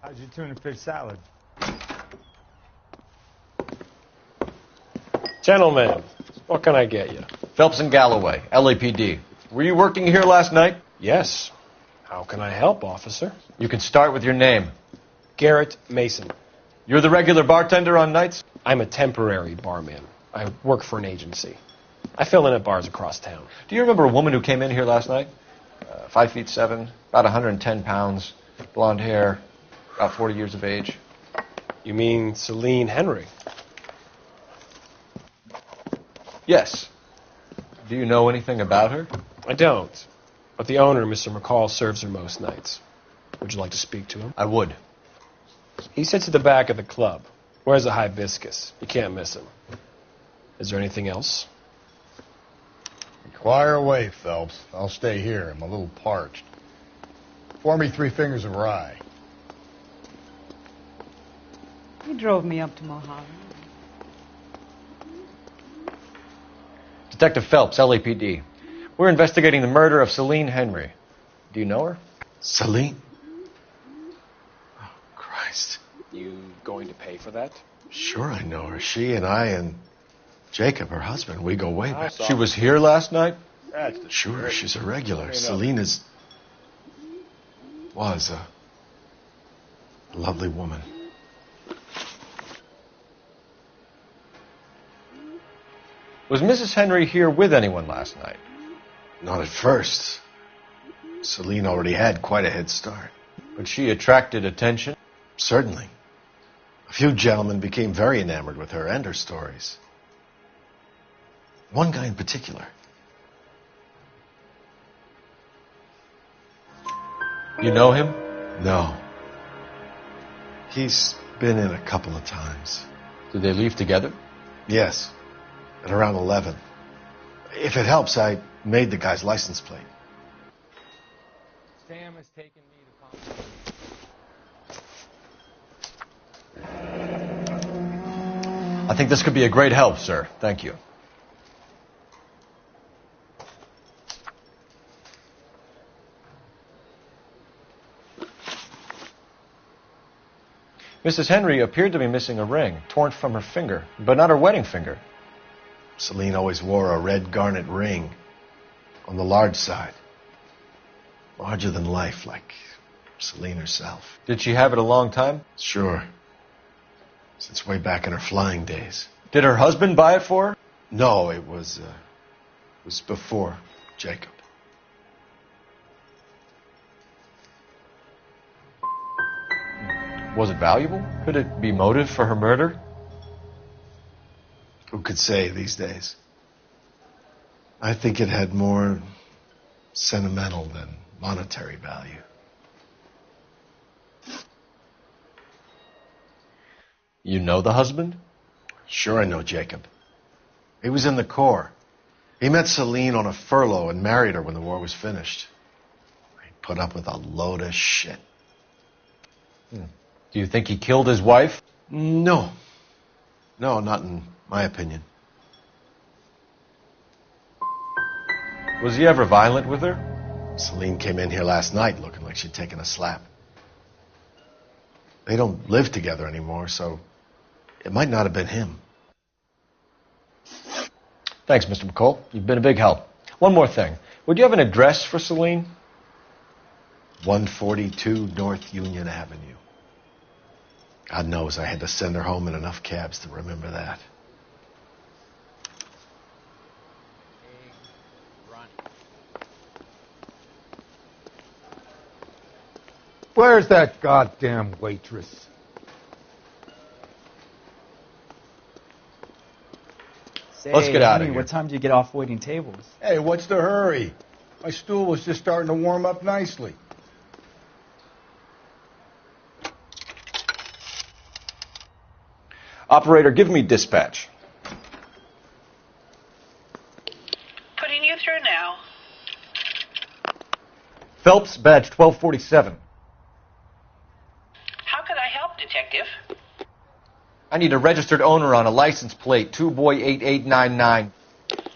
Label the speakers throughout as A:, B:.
A: How's your tuna fish salad?
B: Gentlemen, what can I get you?
C: Phelps and Galloway, LAPD. Were you working here last night?
B: Yes. How can I help, officer?
C: You can start with your name.
B: Garrett Mason.
C: You're the regular bartender on nights?
B: I'm a temporary barman. I work for an agency. I fill in at bars across town.
C: Do you remember a woman who came in here last night? 5'7", about 110 pounds, blonde hair, about 40 years of age.
B: You mean Celine Henry?
C: Yes. Do you know anything about her?
B: I don't. But the owner, Mr. McCall, serves her most nights. Would you like to speak to him?
C: I would.
B: He sits at the back of the club. Wears a hibiscus. You can't miss him. Is there anything else?
D: Inquire away, Phelps. I'll stay here. I'm a little parched. Pour me 3 fingers of rye.
E: He drove me up to Mojave.
C: Detective Phelps, LAPD. We're investigating the murder of Celine Henry. Do you know her?
F: Celine? Oh, Christ.
B: You going to pay for that?
F: Sure I know her. She and I and Jacob, her husband, we go way back.
C: She was here last night?
F: Sure, she's a regular. Celine was a lovely woman.
C: Was Mrs. Henry here with anyone last night?
F: Not at first. Celine already had quite a head start.
C: But she attracted attention?
F: Certainly. A few gentlemen became very enamored with her and her stories. One guy in particular.
C: You know him?
F: No. He's been in a couple of times.
C: Did they leave together?
F: Yes. At around 11. If it helps, I made the guy's license plate.
A: Sam has taken me to
C: I think this could be a great help, sir. Thank you. Mrs. Henry appeared to be missing a ring, torn from her finger, but not her wedding finger.
F: Celine always wore a red garnet ring on the large side. Larger than life, like Celine herself.
C: Did she have it a long time?
F: Sure. Since way back in her flying days.
C: Did her husband buy it for her?
F: No, it was before Jacob.
C: Was it valuable? Could it be motive for her murder?
F: Who could say these days? I think it had more sentimental than monetary value.
C: You know the husband?
F: Sure I know Jacob. He was in the Corps. He met Celine on a furlough and married her when the war was finished. He put up with a load of shit.
C: Do you think he killed his wife?
F: No. No, not in my opinion.
C: Was he ever violent with her?
F: Celine came in here last night looking like she'd taken a slap. They don't live together anymore, so it might not have been him.
C: Thanks, Mr. McCall. You've been a big help. One more thing. Would you have an address for Celine?
F: 142 North Union Avenue. God knows I had to send her home in enough cabs to remember that.
A: Where's that goddamn waitress?
G: Say,
C: Let's get out of
G: honey,
C: here.
G: what time do you get off waiting tables?
D: Hey, what's the hurry? My stool was just starting to warm up nicely.
C: Operator, give me dispatch.
H: Putting you through now.
C: Phelps, badge 1247.
H: How could I help, Detective?
C: I need a registered owner on a license plate, 2boy8899.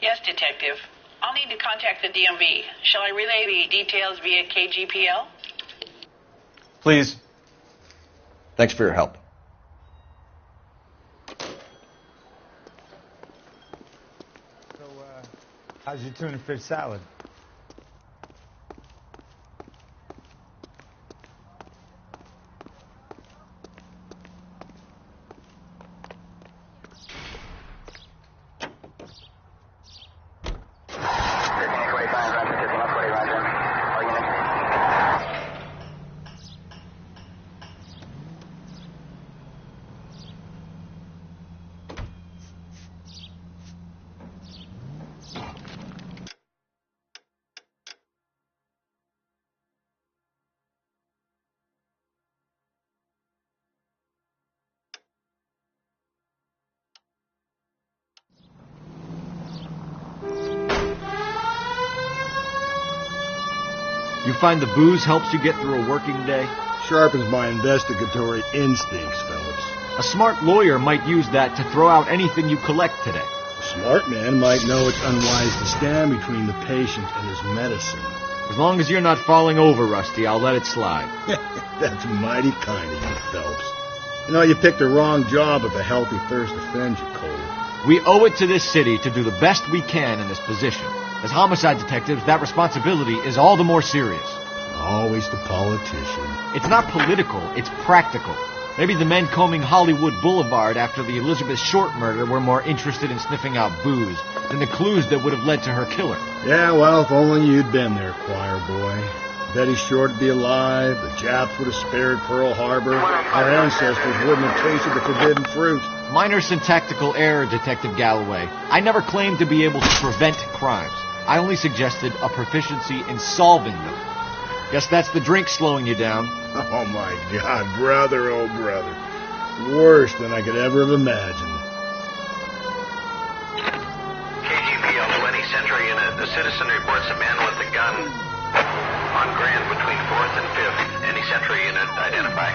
H: Yes, Detective. I'll need to contact the DMV. Shall I relay the details via KGPL?
C: Please. Thanks for your help.
A: So, how's your tuna fish salad?
I: You find the booze helps you get through a working day?
D: Sharpens my investigatory instincts, Phelps.
I: A smart lawyer might use that to throw out anything you collect today.
D: A smart man might know it's unwise to stand between the patient and his medicine.
I: As long as you're not falling over, Rusty, I'll let it slide.
D: That's mighty kind of you, Phelps. You know, you picked the wrong job if a healthy thirst offends you, Cole.
I: We owe it to this city to do the best we can in this position. As homicide detectives, that responsibility is all the more serious.
D: Always the politician.
I: It's not political, it's practical. Maybe the men combing Hollywood Boulevard after the Elizabeth Short murder were more interested in sniffing out booze than the clues that would have led to her killer.
D: Yeah, well, if only you'd been there, choir boy. Betty Short would be alive, the Japs would have spared Pearl Harbor, our ancestors wouldn't have tasted the forbidden fruit.
I: Minor syntactical error, Detective Galloway. I never claimed to be able to prevent crimes. I only suggested a proficiency in solving them. Guess that's the drink slowing you down.
D: Oh, my God, brother, oh, brother. Worse than I could ever have imagined.
J: KGPL-20 Central Unit. The citizen reports a man with a gun on Grand between 4th and 5th. Any Central Unit identify.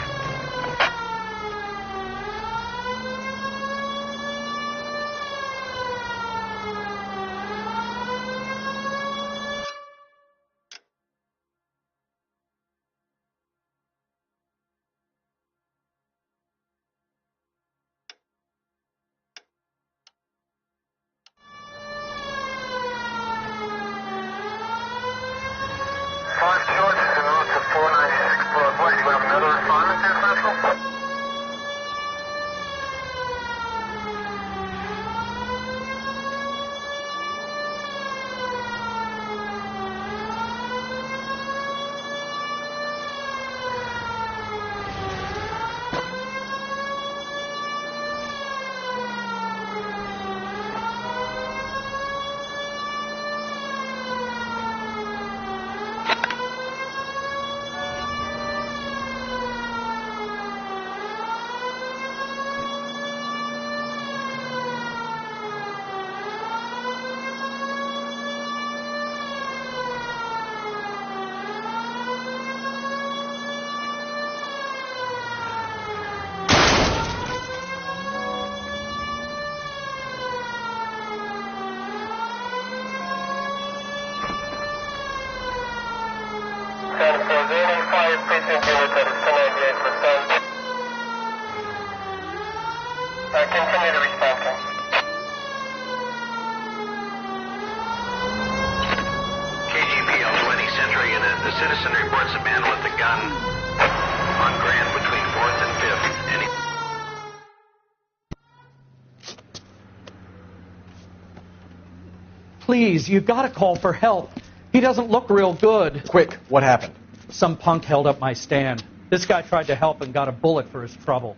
K: Please, you gotta call for help. He doesn't look real good.
C: Quick, what happened?
K: Some punk held up my stand. This guy tried to help and got a bullet for his trouble.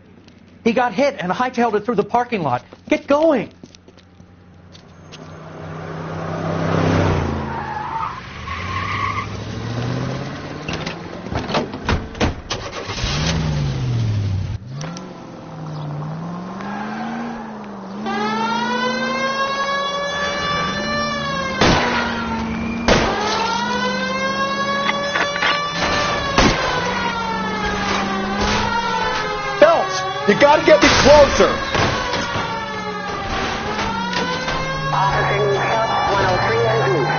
K: He got hit and hightailed it through the parking lot. Get going!
D: You gotta get me closer!
L: Officer South 103 and East.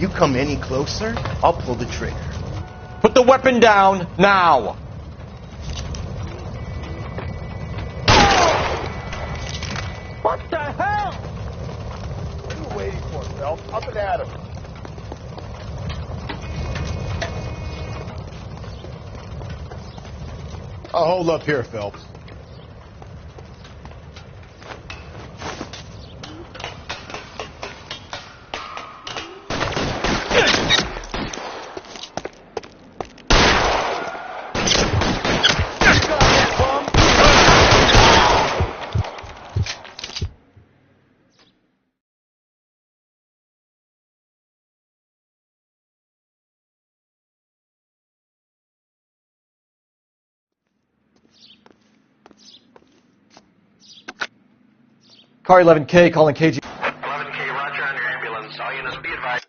M: You come any closer, I'll pull the trigger.
C: Put the weapon down now.
K: What the hell?
D: What are you waiting for, Phelps? Up and at him. I'll hold up here, Phelps.
C: Car 11K calling KG.
J: 11K, roger on your ambulance. All units be advised.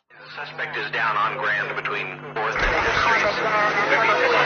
J: The suspect is down on Grand between 4th and 5th Streets.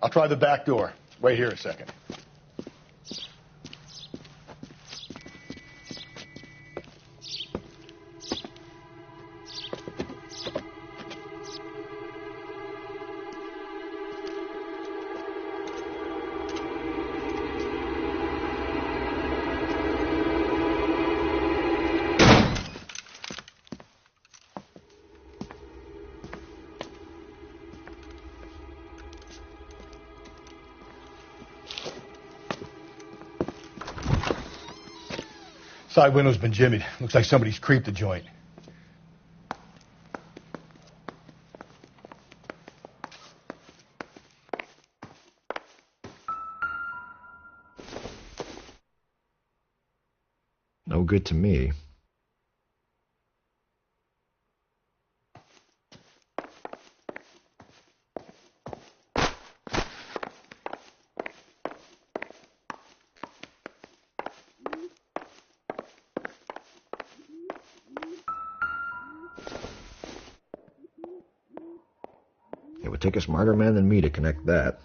D: I'll try the back door. Wait here a second. Side window's been jimmied. Looks like somebody's creeped the joint.
C: No good to me. It would take a smarter man than me to connect that.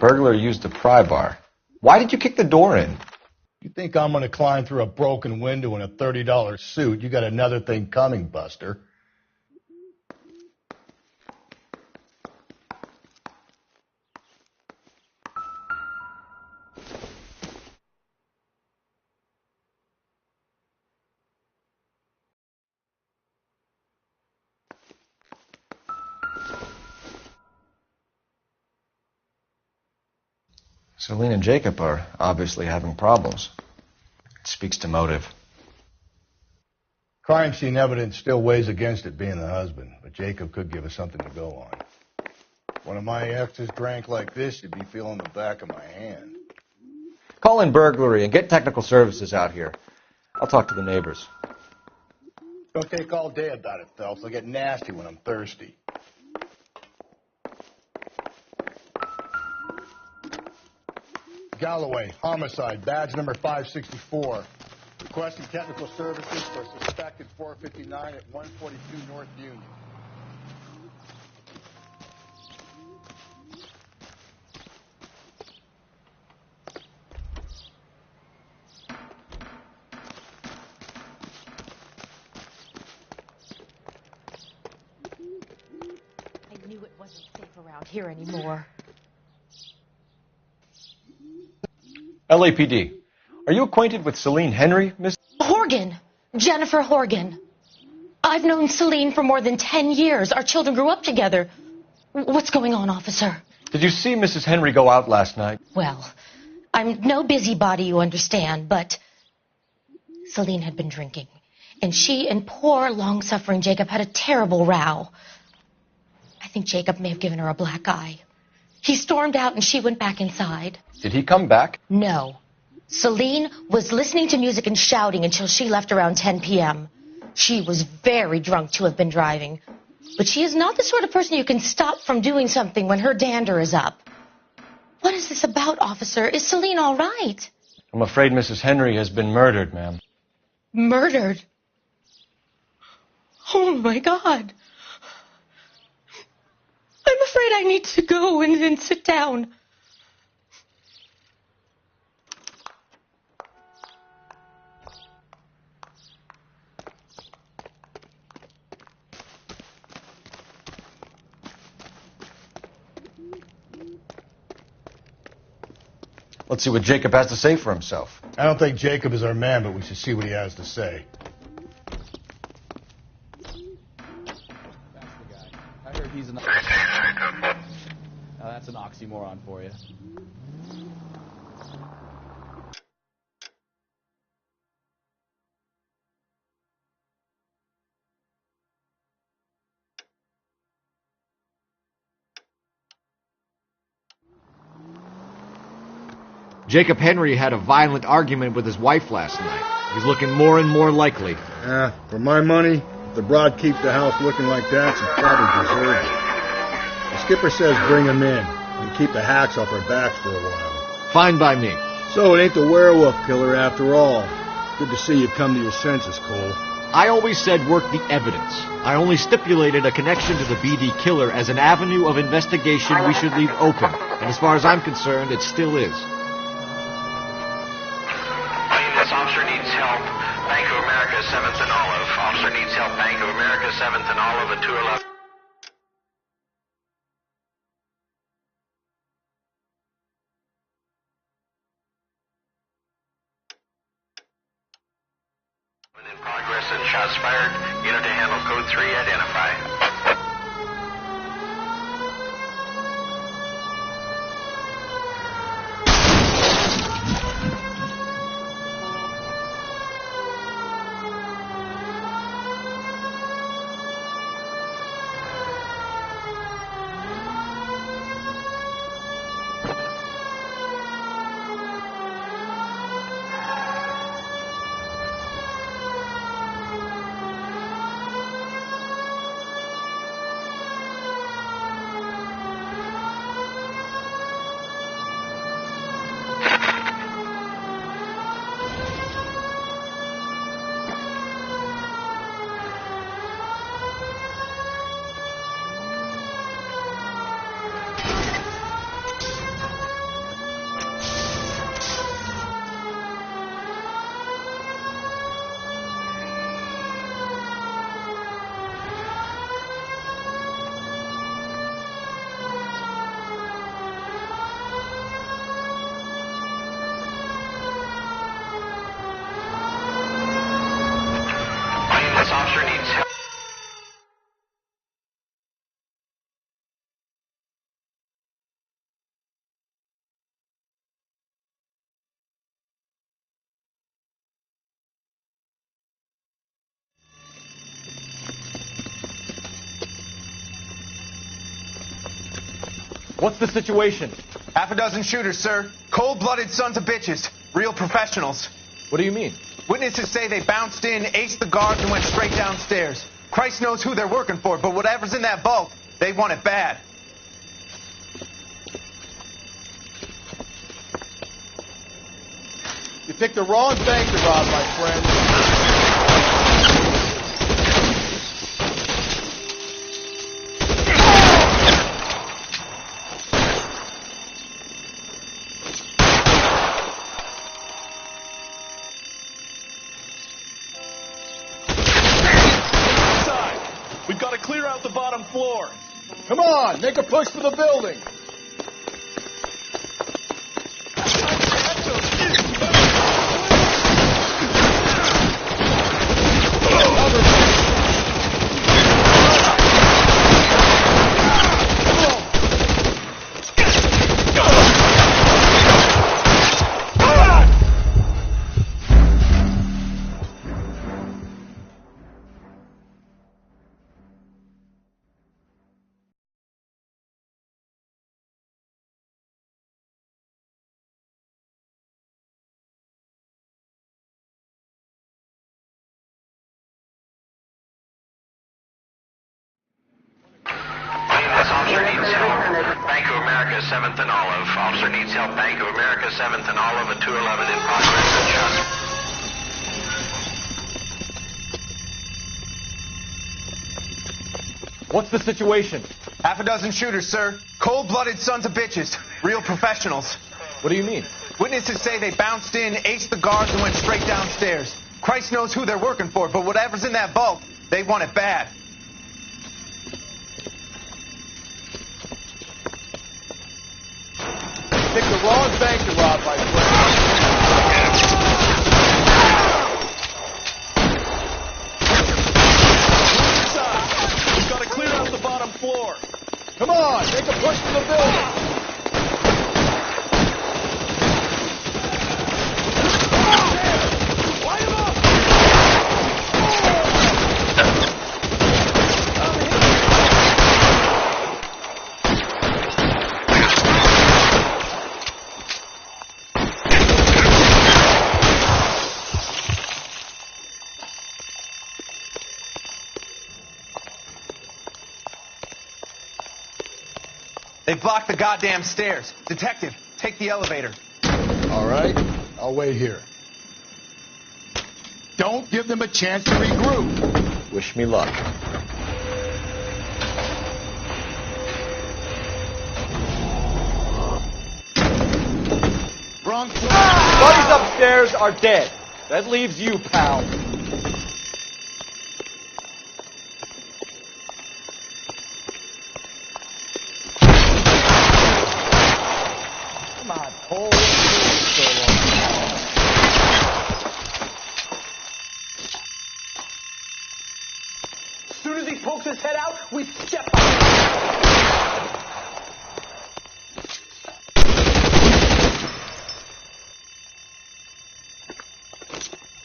C: Burglar used the pry bar. Why did you kick the door in?
D: You think I'm gonna climb through a broken window in a $30 suit? You got another thing coming, Buster.
C: Celine and Jacob are obviously having problems. It speaks to motive.
A: Crime scene evidence still weighs against it being the husband, but Jacob could give us something to go on. One of my exes drank like this, you'd be feeling the back of my hand.
C: Call in burglary and get technical services out here. I'll talk to the neighbors.
A: Don't take all day about it, Phelps. I'll get nasty when I'm thirsty. Galloway, homicide, badge number 564. Requesting technical services for suspected 459 at 142 North Union.
N: I knew it wasn't safe around here anymore.
C: LAPD. Are you acquainted with Celine Henry, Miss?
N: Horgan. Jennifer Horgan. I've known Celine for more than 10 years. Our children grew up together. What's going on, officer?
C: Did you see Mrs. Henry go out last night?
N: Well, I'm no busybody, you understand, but Celine had been drinking. And she and poor, long-suffering Jacob had a terrible row. I think Jacob may have given her a black eye. He stormed out and she went back inside.
C: Did he come back?
N: No. Celine was listening to music and shouting until she left around 10 p.m. She was very drunk to have been driving. But she is not the sort of person you can stop from doing something when her dander is up. What is this about, officer? Is Celine all right?
C: I'm afraid Mrs. Henry has been murdered, ma'am.
N: Murdered? Oh, my God. I'm afraid I need to go and sit down.
C: Let's see what Jacob has to say for himself.
A: I don't think Jacob is our man, but we should see what he has to say.
O: That's the guy. I heard he's an... Now that's an oxymoron for you.
I: Jacob Henry had a violent argument with his wife last night. He's looking more and more likely.
D: For my money, if the broad keeps the house looking like that, she probably deserves it. The skipper says bring him in and keep the hacks off our backs for a while.
I: Fine by me.
D: So it ain't the werewolf killer after all. Good to see you come to your senses, Cole.
I: I always said work the evidence. I only stipulated a connection to the BD killer as an avenue of investigation we should leave open. And as far as I'm concerned, it still is.
J: This officer needs help. Bank of America, 7th and Olive. Officer needs help. Bank of America, 7th and Olive at 211. In progress and shots fired. Unit to handle code 3, identify.
K: What's the situation?
M: Half a dozen shooters, sir. Cold-blooded sons of bitches. Real professionals.
K: What do you mean?
M: Witnesses say they bounced in, aced the guards, and went straight downstairs. Christ knows who they're working for, but whatever's in that vault, they want it bad.
A: You picked the wrong bank to rob, my friend.
P: We've got to clear out the bottom floor.
A: Come on, make a push for the building.
J: Officer needs help. Bank of America, 7th and Olive. Officer needs help. Bank of America, 7th and Olive at 211 in progress. Adjust.
K: What's the situation?
M: Half a dozen shooters, sir. Cold-blooded sons of bitches. Real professionals.
K: What do you mean?
M: Witnesses say they bounced in, aced the guards, and went straight downstairs. Christ knows who they're working for, but whatever's in that vault, they want it bad.
A: You picked the wrong bank to rob, my friend.
P: We've got to clear out the bottom floor.
A: Come on, make a push for the building.
M: They blocked the goddamn stairs. Detective, take the elevator.
A: All right, I'll wait here. Don't give them a chance to regroup.
C: Wish me luck.
A: Wrong floor.
K: Buddies upstairs are dead. That leaves you, pal. Come on, hold so long.
P: As soon as he pokes his head out, we step on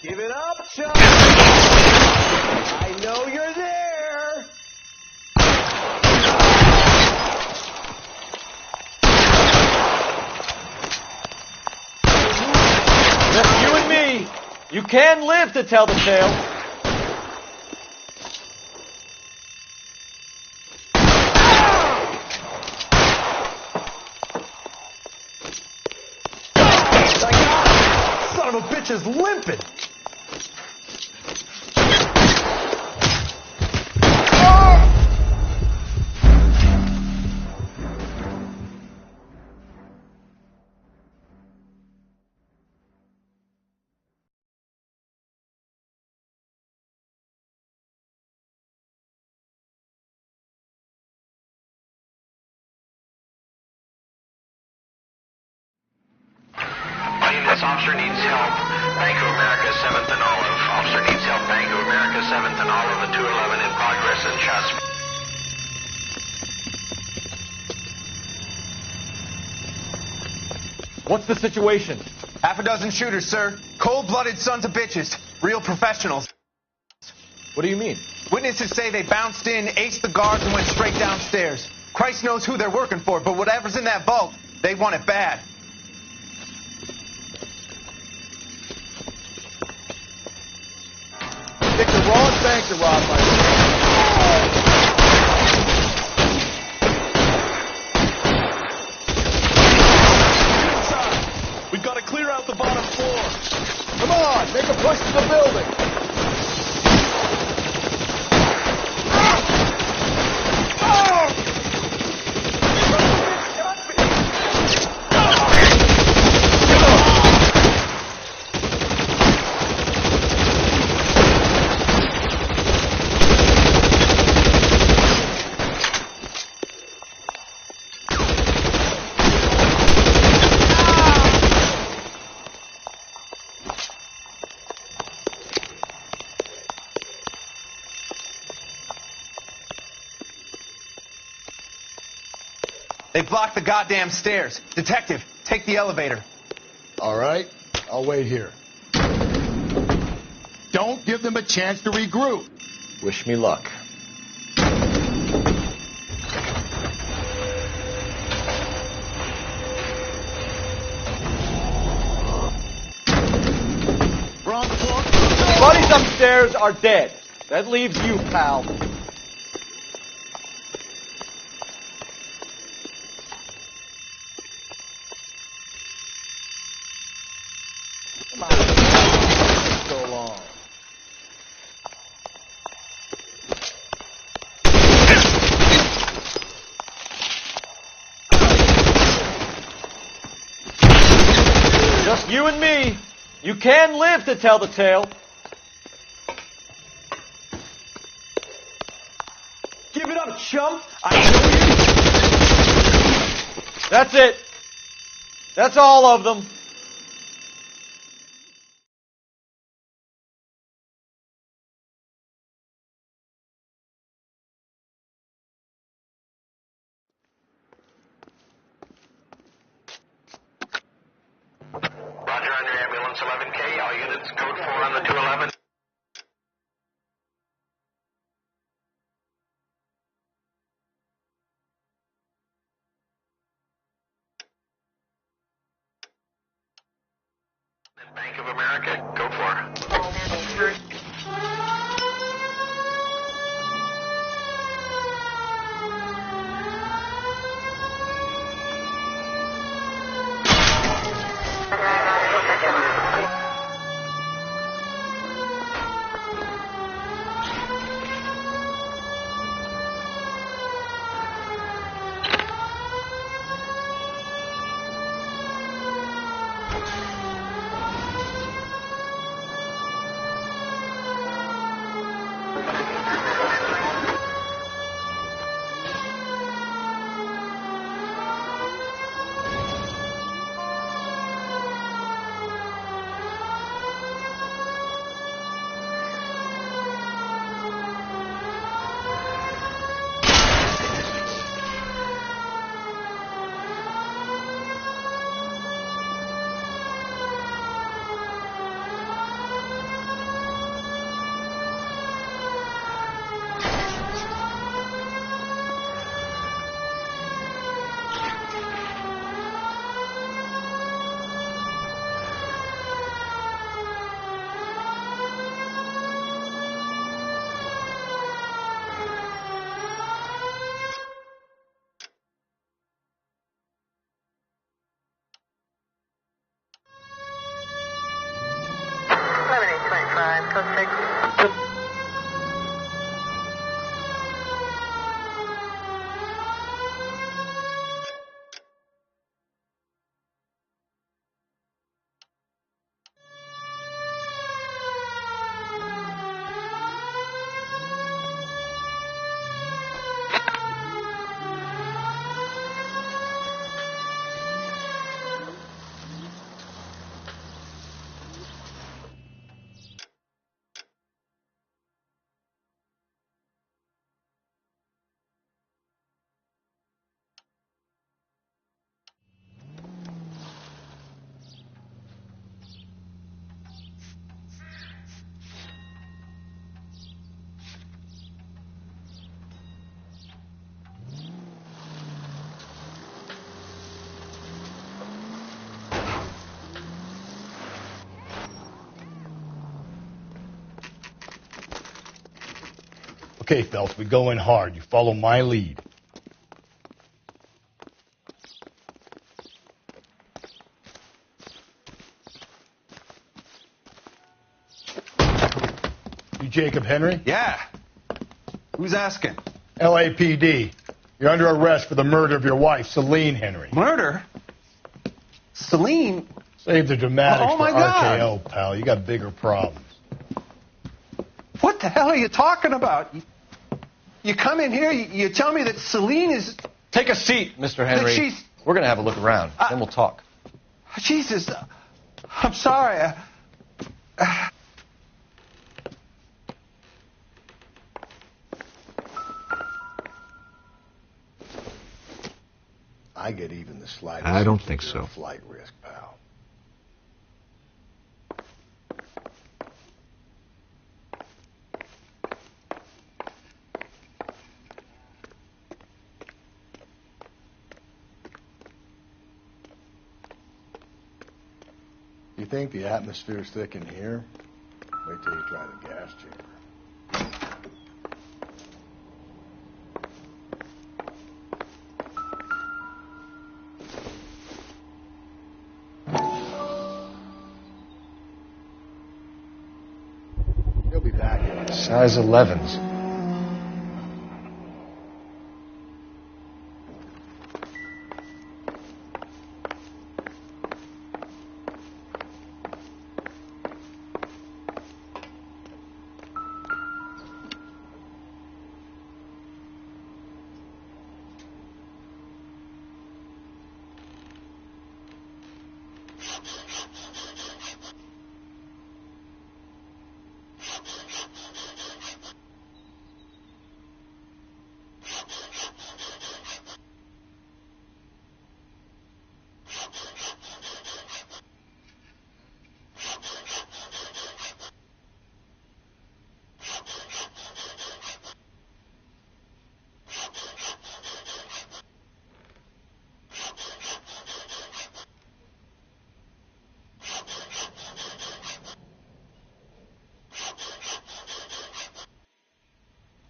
P: Give it up, Chuck. I know you're there.
K: Just you and me. You can live to tell the tale.
P: Son of a bitch is limping.
J: This officer needs help. Bank of America, 7th and Olive. Officer needs help. Bank of America, 7th and Olive at 211 in progress. Adjust.
K: What's the situation?
M: Half a dozen shooters, sir. Cold-blooded sons of bitches. Real professionals.
K: What do you mean?
M: Witnesses say they bounced in, aced the guards, and went straight downstairs. Christ knows who they're working for, but whatever's in that vault, they want it bad.
P: Picked the wrong bank to rob, my friend.
Q: We've got to clear out the bottom floor.
P: Come on, make a push to the building.
M: They blocked the goddamn stairs. Detective, take the elevator.
A: All right, I'll wait here. Don't give them a chance to regroup.
C: Wish me luck.
P: We're on the floor.
I: Buddies upstairs are dead. That leaves you, pal.
P: Come on. So long.
I: Just you and me. You can live to tell the tale.
P: Give it up, chump.
I: That's it. That's all of them.
J: Roger, on your ambulance 11K. All units, code 4 on the 211. Bank of America, go for.
A: Okay, Phelps, we go in hard. You follow my lead. You Jacob Henry?
M: Yeah. Who's asking?
A: LAPD. You're under arrest for the murder of your wife, Celine Henry.
M: Murder? Celine?
A: Save the dramatics
M: Oh, my
A: for
M: God.
A: RKO, pal. You got bigger problems.
M: What the hell are you talking about? You come in here, you tell me that Celine is...
C: Take a seat, Mr. Henry.
M: she's-
C: We're going to have a look around, then we'll talk.
M: Jesus, I'm sorry.
A: I get even the slightest.
I: I don't think
A: you're a
I: so.
A: Flight risk, pal. You think the atmosphere's thick in here? Wait till you try the gas chamber. He'll be back in.
C: Size 11s.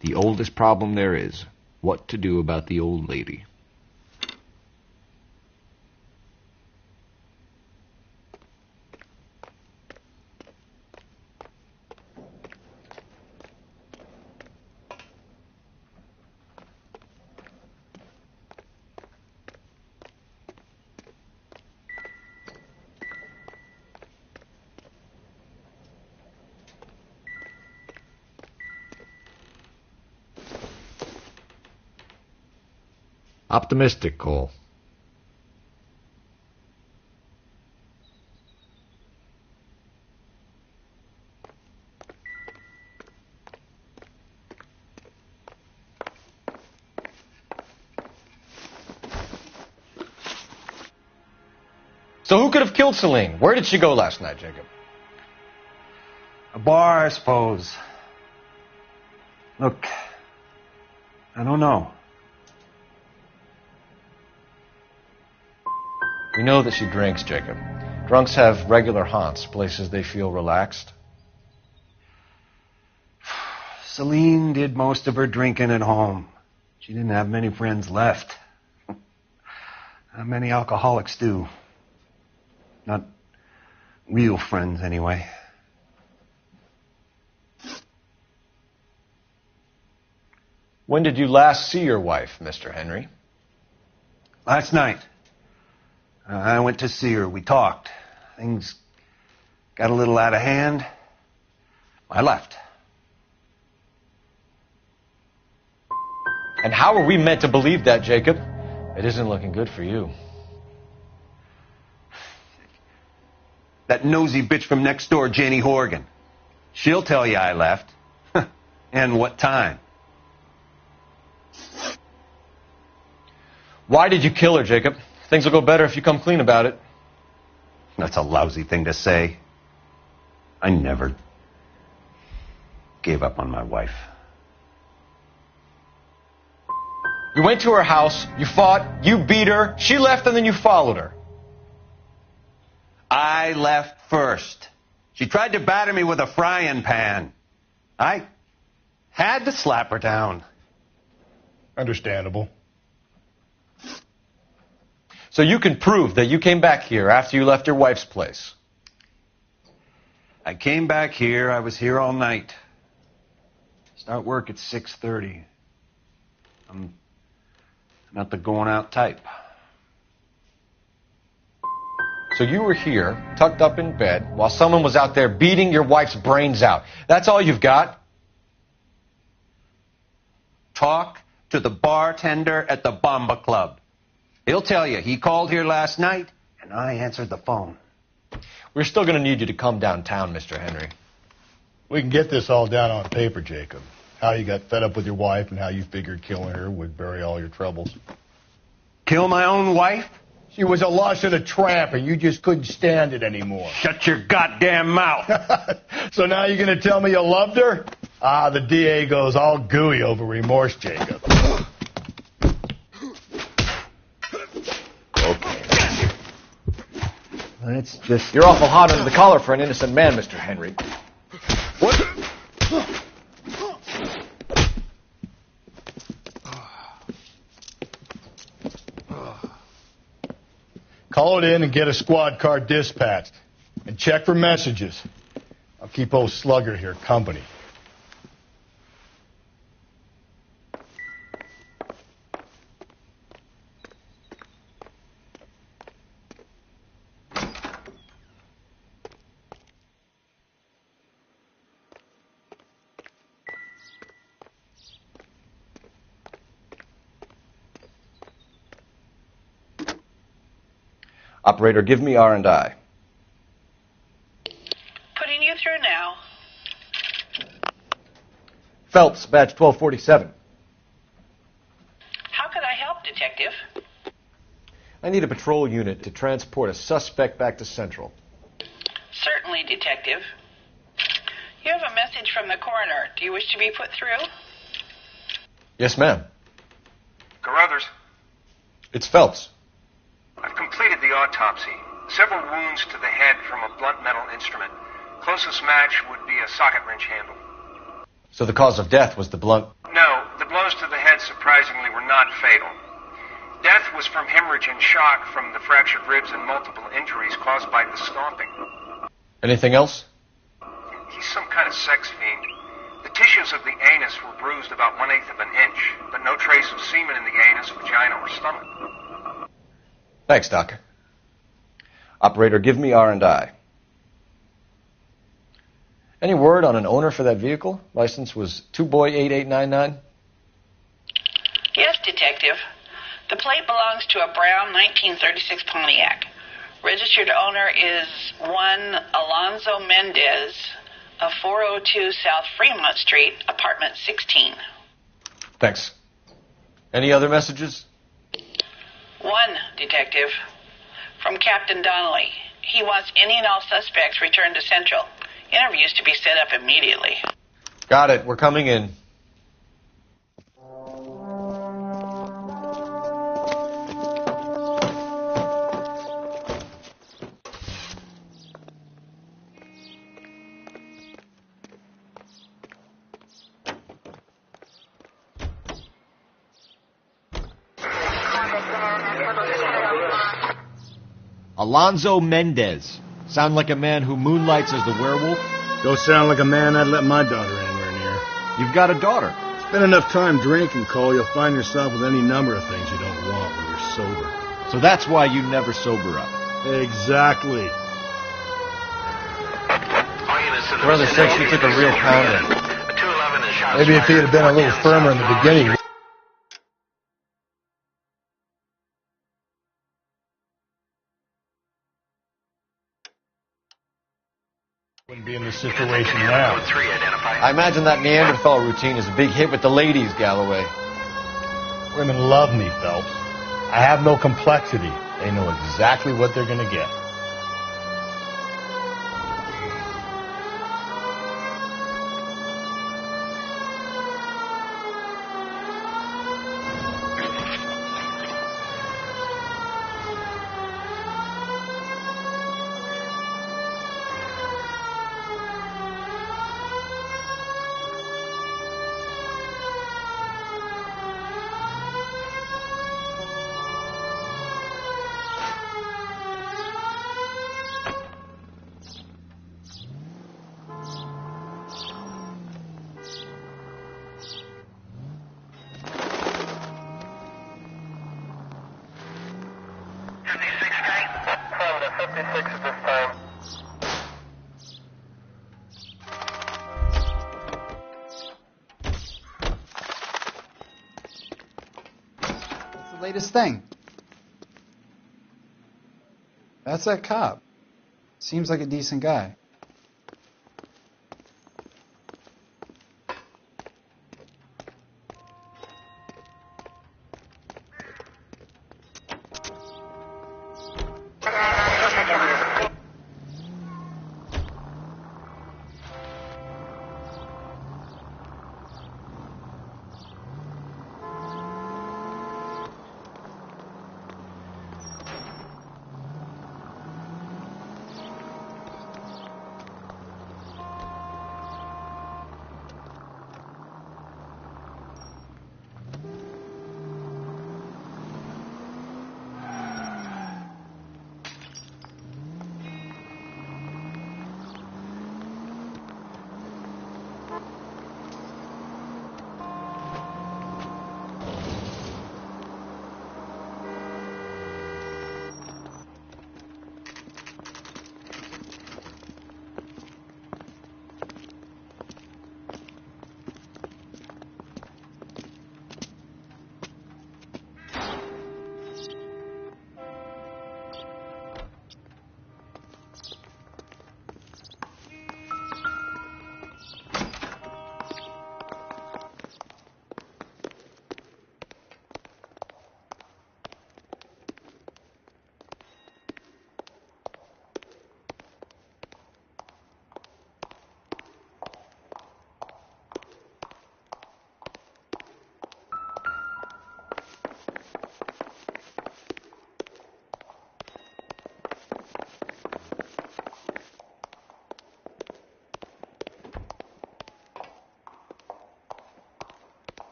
I: The oldest problem there is, what to do about the old lady. Optimistic, Cole.
C: So who could have killed Celine? Where did she go last night, Jacob?
M: A bar, I suppose. Look, I don't know.
C: We know that she drinks, Jacob. Drunks have regular haunts, places they feel relaxed.
M: Celine did most of her drinking at home. She didn't have many friends left. Not many alcoholics do. Not real friends, anyway.
C: When did you last see your wife, Mr. Henry?
M: Last night. I went to see her. We talked. Things got a little out of hand. I left.
C: And how are we meant to believe that, Jacob? It isn't looking good for you.
M: That nosy bitch from next door, Janie Horgan. She'll tell you I left. And what time.
C: Why did you kill her, Jacob? Things will go better if you come clean about it.
M: That's a lousy thing to say. I never gave up on my wife.
C: You went to her house, you fought, you beat her, she left, and then you followed her.
M: I left first. She tried to batter me with a frying pan. I Had to slap her down.
A: Understandable.
C: So you can prove that you came back here after you left your wife's place.
M: I came back here. I was here all night. Start work at 6:30. I'm not the going out type.
C: So you were here, tucked up in bed, while someone was out there beating your wife's brains out. That's all you've got?
M: Talk to the bartender at the Bomba Club. He'll tell you he called here last night, and I answered the phone.
C: We're still going to need you to come downtown, Mr. Henry.
A: We can get this all down on paper, Jacob. How you got fed up with your wife and how you figured killing her would bury all your troubles.
M: Kill my own wife?
A: She was a lush and a tramp, and you just couldn't stand it anymore.
M: Shut your goddamn mouth.
A: So now you're going to tell me you loved her? Ah, the DA goes all gooey over remorse, Jacob.
M: It's just...
C: You're awful hot under the collar for an innocent man, Mr. Henry.
A: What? Call it in and get a squad car dispatched. And check for messages. I'll keep old Slugger here company.
C: Operator, give me R&I.
H: Putting you through now.
C: Phelps, badge 1247.
H: How could I help, Detective?
C: I need a patrol unit to transport a suspect back to Central.
H: Certainly, Detective. You have a message from the coroner. Do you wish to be put through?
C: Yes, ma'am.
R: Carruthers,
C: It's Phelps.
R: I've completed the autopsy. Several wounds to the head from a blunt metal instrument. Closest match would be a socket wrench handle.
C: So the cause of death was the blunt...
R: No, the blows to the head surprisingly were not fatal. Death was from hemorrhage and shock from the fractured ribs and multiple injuries caused by the stomping.
C: Anything else?
R: He's some kind of sex fiend. The tissues of the anus were bruised about 1/8 of an inch, but no trace of semen in the anus, vagina, or stomach.
C: Thanks, Doc. Operator, give me R&I. Any word on an owner for that vehicle? License was 2boy8899.
H: Yes, Detective. The plate belongs to a brown 1936 Pontiac. Registered owner is one Alonzo Mendez of 402 South Fremont Street, apartment 16.
C: Thanks. Any other messages?
H: One, Detective. From Captain Donnelly. He wants any and all suspects returned to Central. Interviews to be set up immediately.
C: Got it. We're coming in.
I: Alonzo Mendez. Sound like a man who moonlights as the werewolf?
D: Don't sound like a man I'd let my daughter anywhere near.
I: You've got a daughter.
D: Spend enough time drinking, Cole, you'll find yourself with any number of things you don't want when you're sober.
I: So that's why you never sober up.
D: Exactly.
C: Brother said she took a real pounding.
A: Maybe if he had been a little firmer in the beginning... wouldn't be in this situation now.
C: I imagine that Neanderthal routine is a big hit with the ladies, Galloway.
A: Women love me, Phelps. I have no complexity. They know exactly what they're going to get.
O: latest thing. That's that cop. Seems like a decent guy.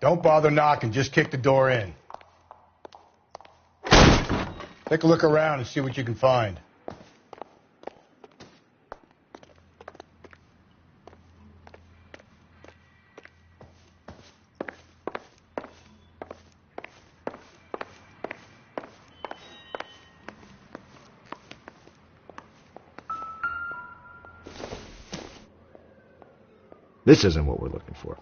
A: Don't bother knocking, just kick the door in. Take a look around and see what you can find.
I: This isn't what we're looking for.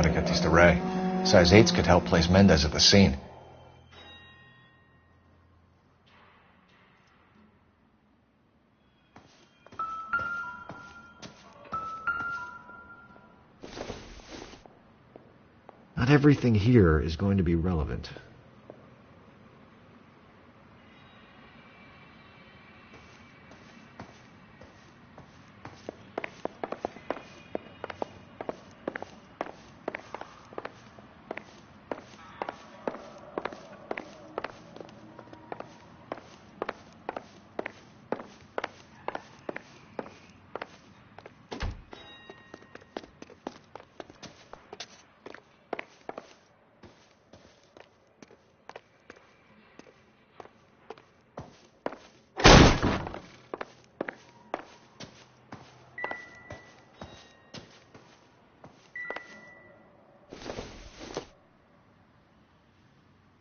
C: to get these to Ray. Size 8s could help place Mendez at the scene.
I: Not everything here is going to be relevant.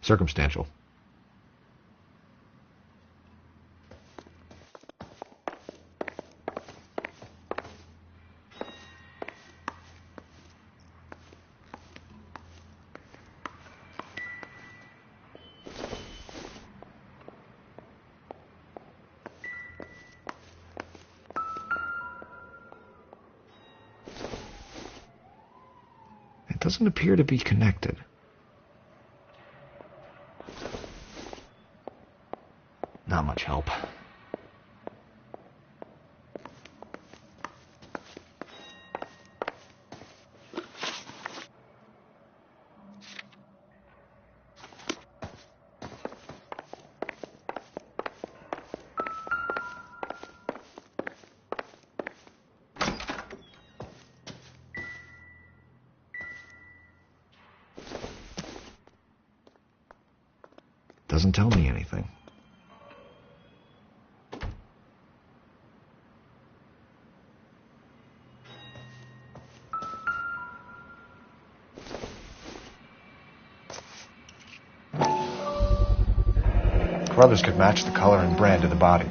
I: Circumstantial. It doesn't appear to be connected. Not much help. Doesn't tell me anything.
C: Brothers could match the color and brand of the body.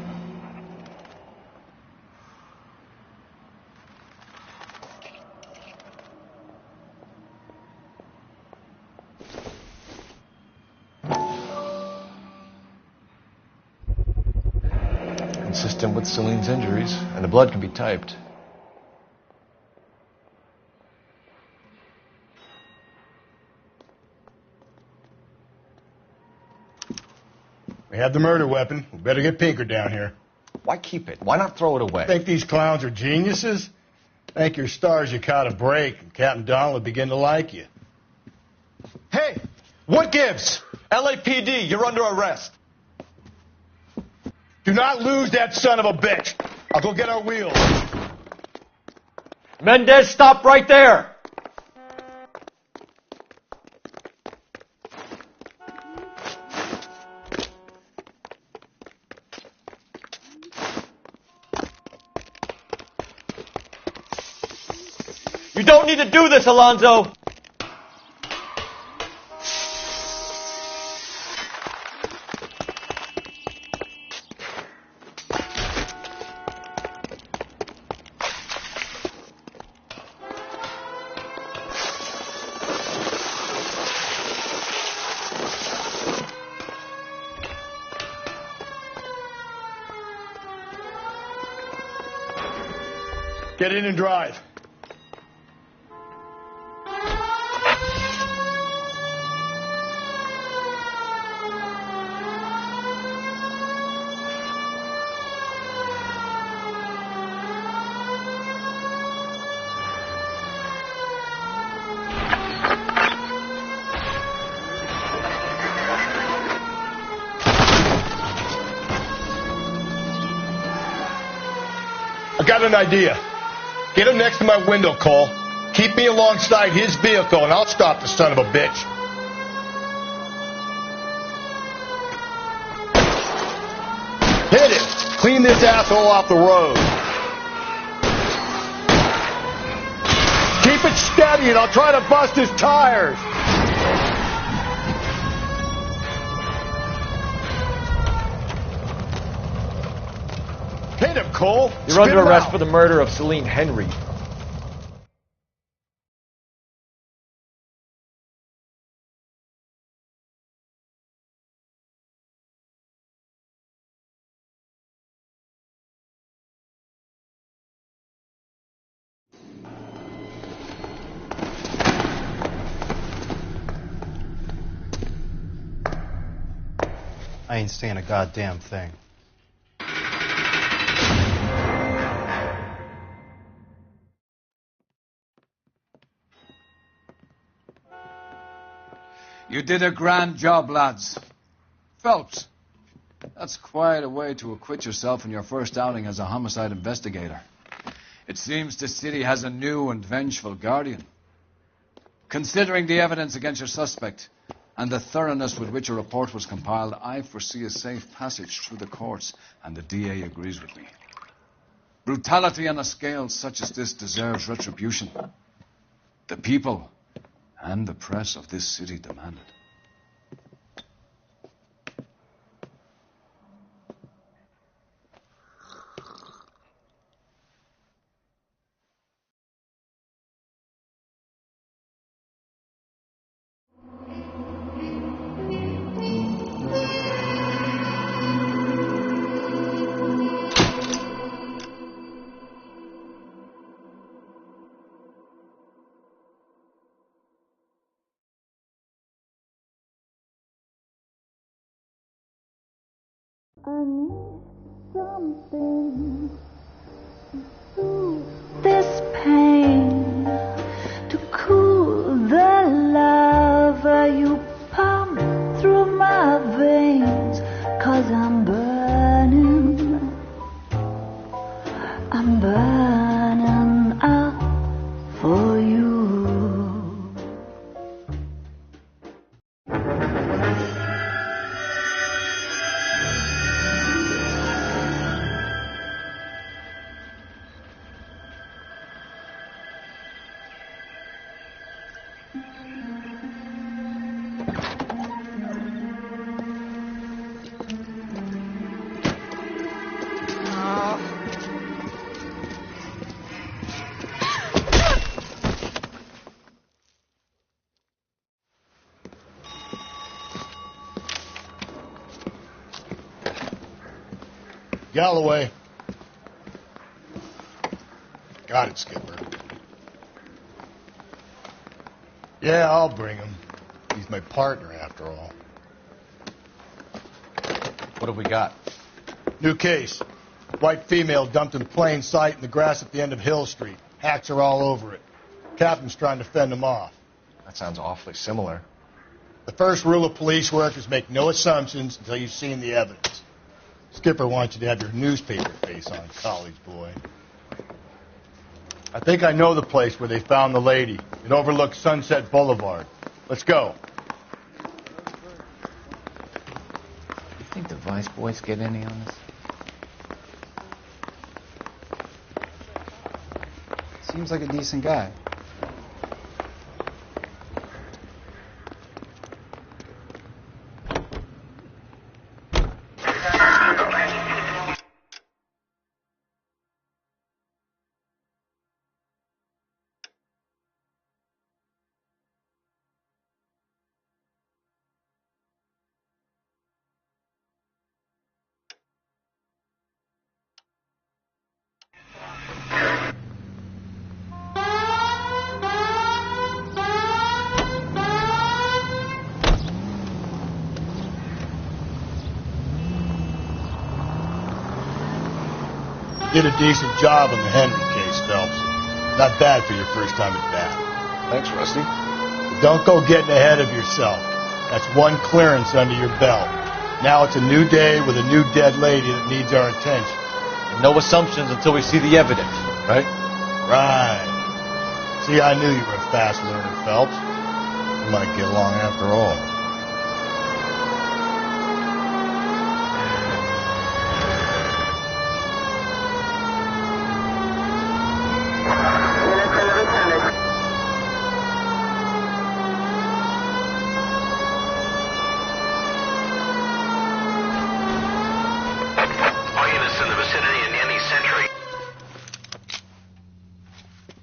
C: Consistent with Celine's injuries, and the blood can be typed.
A: We have the murder weapon. We better get Pinker down here.
C: Why keep it? Why not throw it away?
A: Think these clowns are geniuses? Thank your stars you caught a break, and Captain Donald will begin to like you.
Q: Hey, what gives? LAPD, you're under arrest.
A: Do not lose that son of a bitch. I'll go get our wheels.
I: Mendez, stop right there! You don't need to do this, Alonzo!
A: Get in and drive. I got an idea. Get him next to my window, Cole. Keep me alongside his vehicle, and I'll stop the son of a bitch. Hit him. Clean this asshole off the road. Keep it steady, and I'll try to bust his tires. Hit him, Cole.
I: You're under arrest for the murder of Celine Henry.
S: I ain't saying a goddamn thing.
T: You did a grand job, lads. Phelps, that's quite a way to acquit yourself in your first outing as a homicide investigator. It seems the city has a new and vengeful guardian. Considering the evidence against your suspect and the thoroughness with which a report was compiled, I foresee a safe passage through the courts, and the DA agrees with me. Brutality on a scale such as this deserves retribution. The people and the press of this city demand it.
U: I need something to soothe this pain, to cool the lava you pump through my veins, 'cause I'm burning up for you.
A: Galloway. Got it, Skipper. Yeah, I'll bring him. He's my partner, after all.
C: What have we got?
A: New case. White female dumped in plain sight in the grass at the end of Hill Street. Hacks are all over it. Captain's trying to fend them off.
C: That sounds awfully similar.
A: The first rule of police work is make no assumptions until you've seen the evidence. Skipper wants you to have your newspaper face on, college boy. I think I know the place where they found the lady. It overlooks Sunset Boulevard. Let's go.
V: You think the vice boys get any on this?
S: Seems like a decent guy.
A: Did a decent job on the Henry case, Phelps. Not bad for your first time at bat.
C: Thanks, Rusty.
A: But don't go getting ahead of yourself. That's one clearance under your belt. Now it's a new day with a new dead lady that needs our attention.
C: No assumptions until we see the evidence, right?
A: Right. See, I knew you were a fast learner, Phelps. We might get along after all.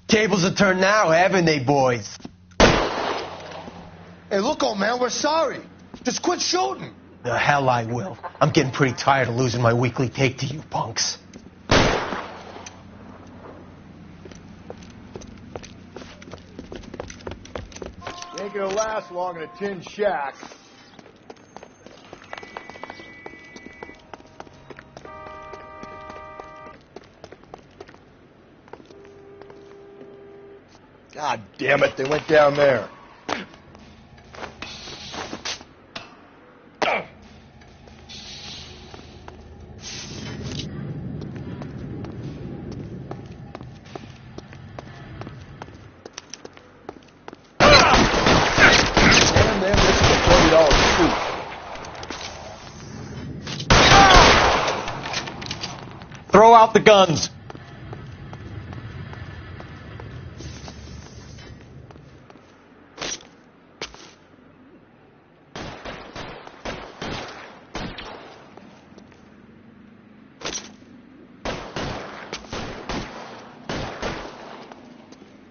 P: Tables are turned now, haven't they, boys?
W: Hey, look, old man, we're sorry. Just quit shooting.
P: The hell I will. I'm getting pretty tired of losing my weekly take to you punks.
A: You ain't gonna last long in a tin shack.
W: God damn it, they went down there. Damn them, this is a $40 suit.
Q: Throw out the guns.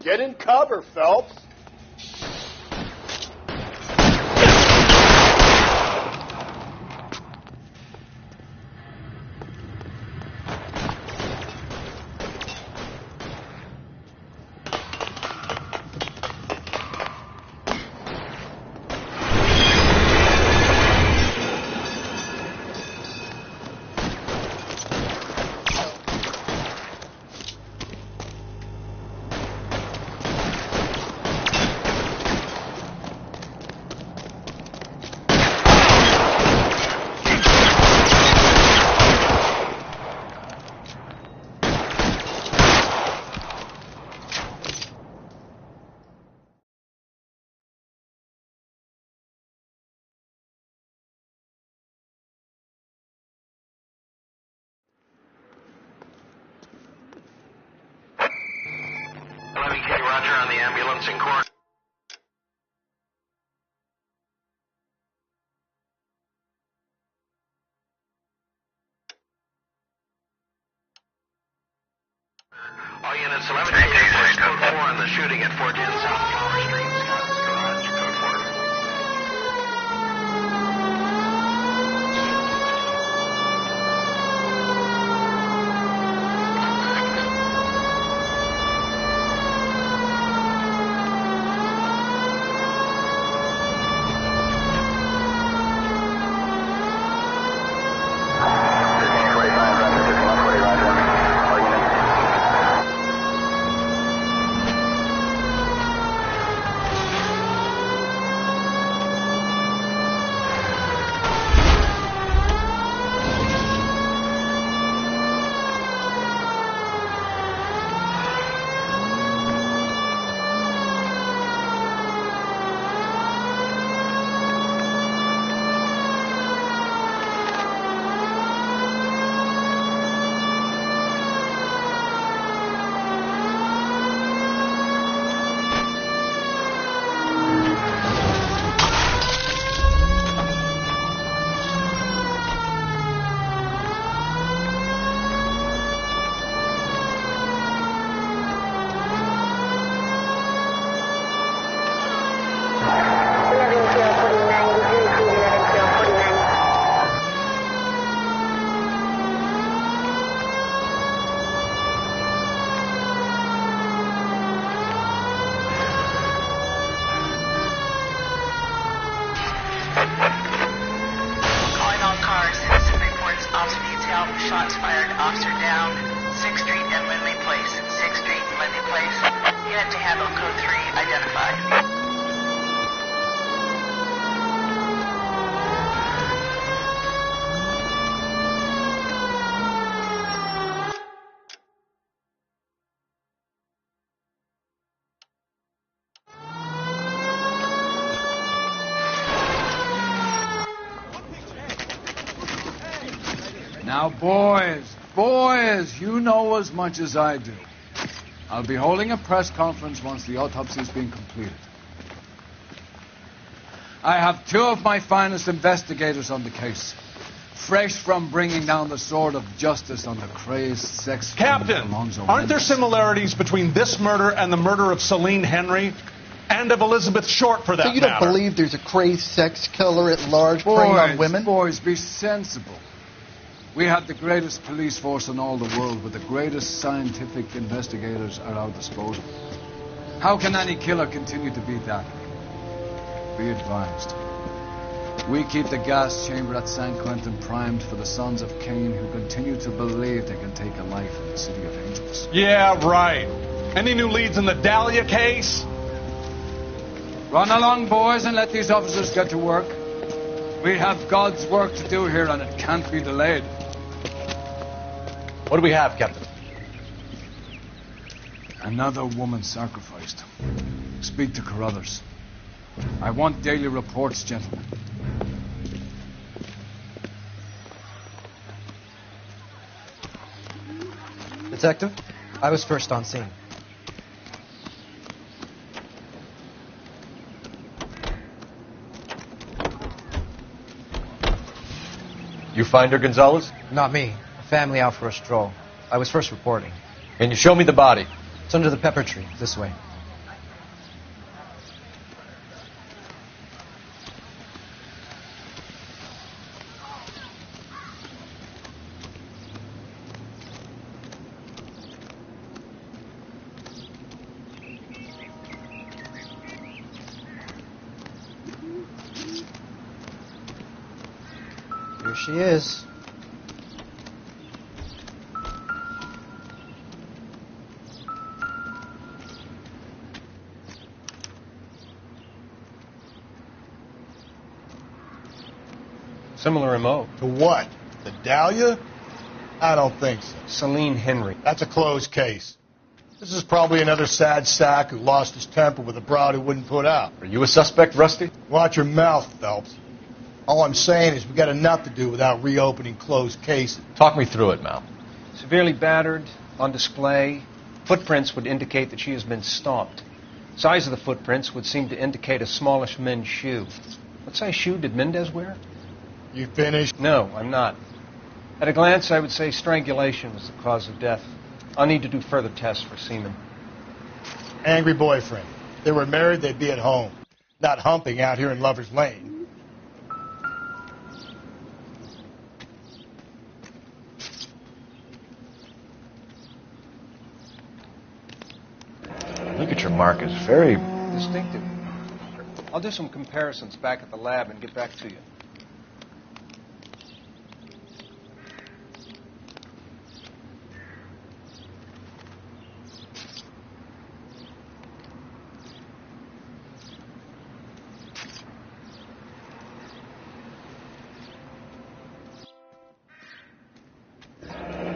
W: Get in cover, Phelps.
J: Roger on the ambulance in court. All units 11 code 4 on the shooting at 410 South Flower Street, Scott's Garage, code 4.
H: Shots fired, officer down, 6th Street and Lindley Place. 6th Street and Lindley Place. Unit to handle code 3, identified.
T: Now, boys, you know as much as I do. I'll be holding a press conference once the autopsy's been completed. I have 2 of my finest investigators on the case, fresh from bringing down the sword of justice on the crazed sex
B: Captain,
T: Alonzo
B: aren't there
T: Mendes.
B: similarities between this murder and the murder of Celine Henry and of Elizabeth Short, for that
E: So you don't
B: matter?
E: believe there's a crazed sex killer at large preying on women?
T: Boys, be sensible. We have the greatest police force in all the world, with the greatest scientific investigators at our disposal. How can any killer continue to be that? Be advised. We keep the gas chamber at San Quentin primed for the sons of Cain who continue to believe they can take a life in the City of Angels.
B: Yeah, right. Any new leads in the Dahlia case?
T: Run along, boys, and let these officers get to work. We have God's work to do here, and it can't be delayed.
C: What do we have, Captain?
T: Another woman sacrificed. Speak to Carruthers. I want daily reports, gentlemen.
S: Detective, I was first on scene.
C: You find her, Gonzalez?
S: Not me. A family out for a stroll. I was first reporting.
C: Can you show me the body?
S: It's under the pepper tree, this way. Here she is.
F: Similar MO.
A: To what? The Dahlia? I don't think so.
F: Celine Henry.
A: That's a closed case. This is probably another sad sack who lost his temper with a broad who wouldn't put out.
C: Are you a suspect, Rusty?
A: Watch your mouth, Phelps. All I'm saying is we got enough to do without reopening closed cases.
C: Talk me through it, Mal.
F: Severely battered, on display. Footprints would indicate that she has been stomped. Size of the footprints would seem to indicate a smallish men's shoe. What size shoe did Mendez wear?
A: You finished?
F: No, I'm not. At a glance, I would say strangulation was the cause of death. I'll need to do further tests for semen.
A: Angry boyfriend. If they were married, they'd be at home. Not humping out here in Lover's Lane.
C: Look at your markers. Very
F: distinctive. I'll do some comparisons back at the lab and get back to you.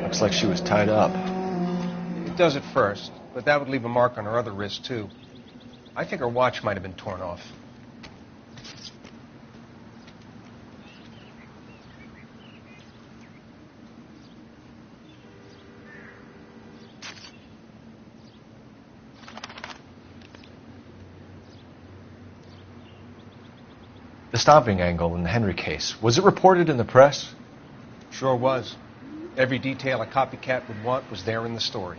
C: Looks like she was tied up.
F: It does at first, but that would leave a mark on her other wrist, too. I think her watch might have been torn off.
C: The stomping angle in the Henry case, was it reported in the press?
F: Sure was. Every detail a copycat would want was there in the story.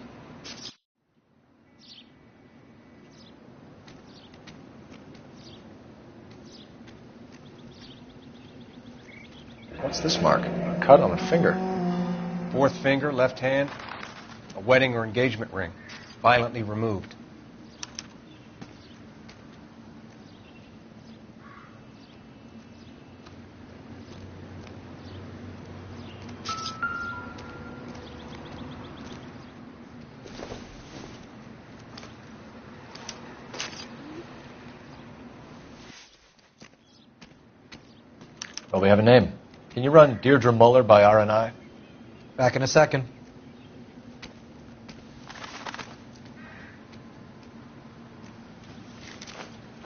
C: What's this mark? A cut on a finger.
F: Fourth finger, left hand, a wedding or engagement ring, violently removed.
C: Well, we have a name. Can you run Deirdre Muller by RNI?
S: Back in a second.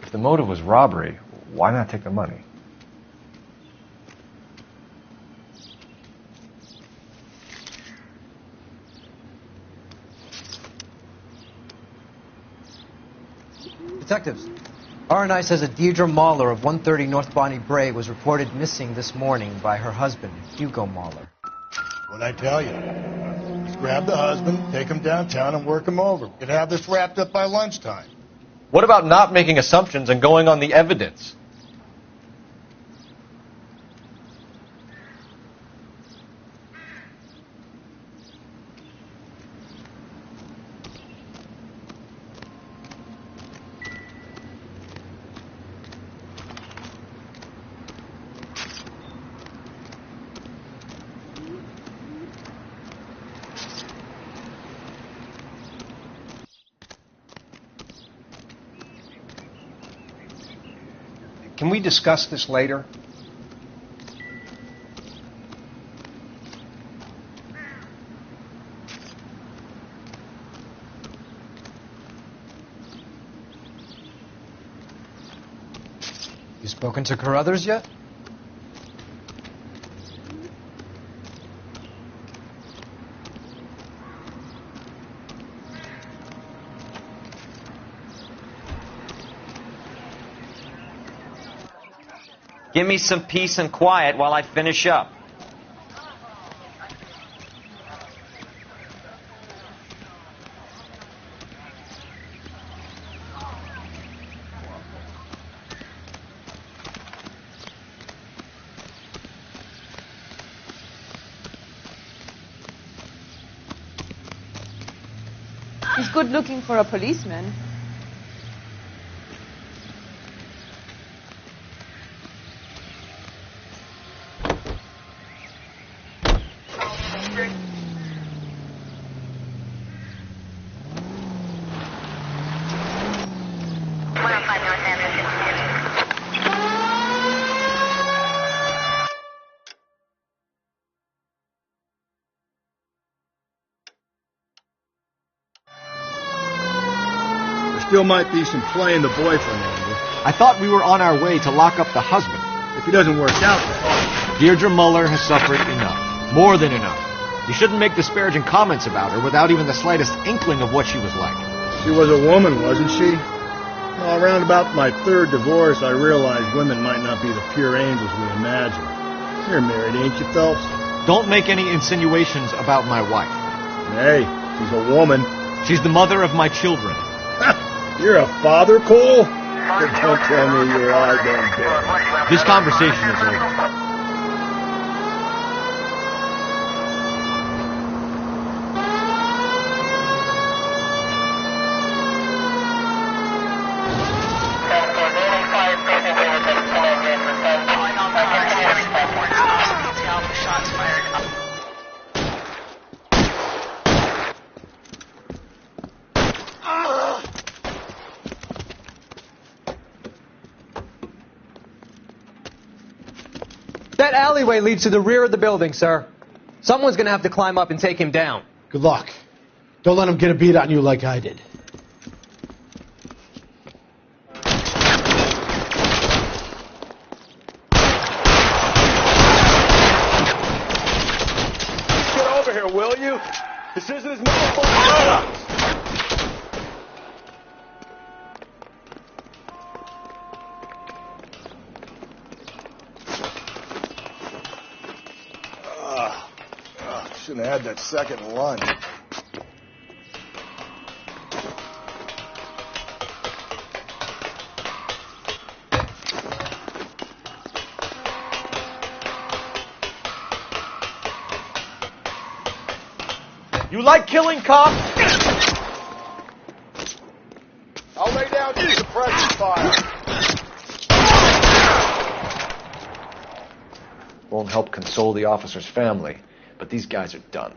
C: If the motive was robbery, why not take the money?
S: Detectives, RNI says that Deirdre Mahler of 130 North Bonnie Bray was reported missing this morning by her husband, Hugo Mahler.
A: What'd I tell you? Just grab the husband, take him downtown, and work him over. We could have this wrapped up by lunchtime.
C: What about not making assumptions and going on the evidence?
F: Can we discuss this later?
S: You spoken to Carruthers yet?
I: Give me some peace and quiet while I finish up.
G: He's good looking for a policeman.
D: Still might be some play in the boyfriend angle.
I: I thought we were on our way to lock up the husband.
D: If he doesn't work out, then.
I: Deirdre Muller has suffered enough. More than enough. You shouldn't make disparaging comments about her without even the slightest inkling of what she was like.
D: She was a woman, wasn't she? Well, around about my third divorce, I realized women might not be the pure angels we imagine. You're married, ain't you, Phelps?
I: Don't make any insinuations about my wife.
D: Hey, she's a woman.
I: She's the mother of my children.
D: You're a father, Cole? Don't tell me you're all done dead.
I: This conversation is over.
S: That alleyway leads to the rear of the building, sir. Someone's going to have to climb up and take him down.
L: Good luck. Don't let him get a beat on you like I did.
W: Get over here, will you? This isn't his motherfucking
A: Shouldn't have had that second lunch.
I: You like killing cops?
W: I'll lay down to suppression fire.
C: Won't help console the officer's family, but these guys are done.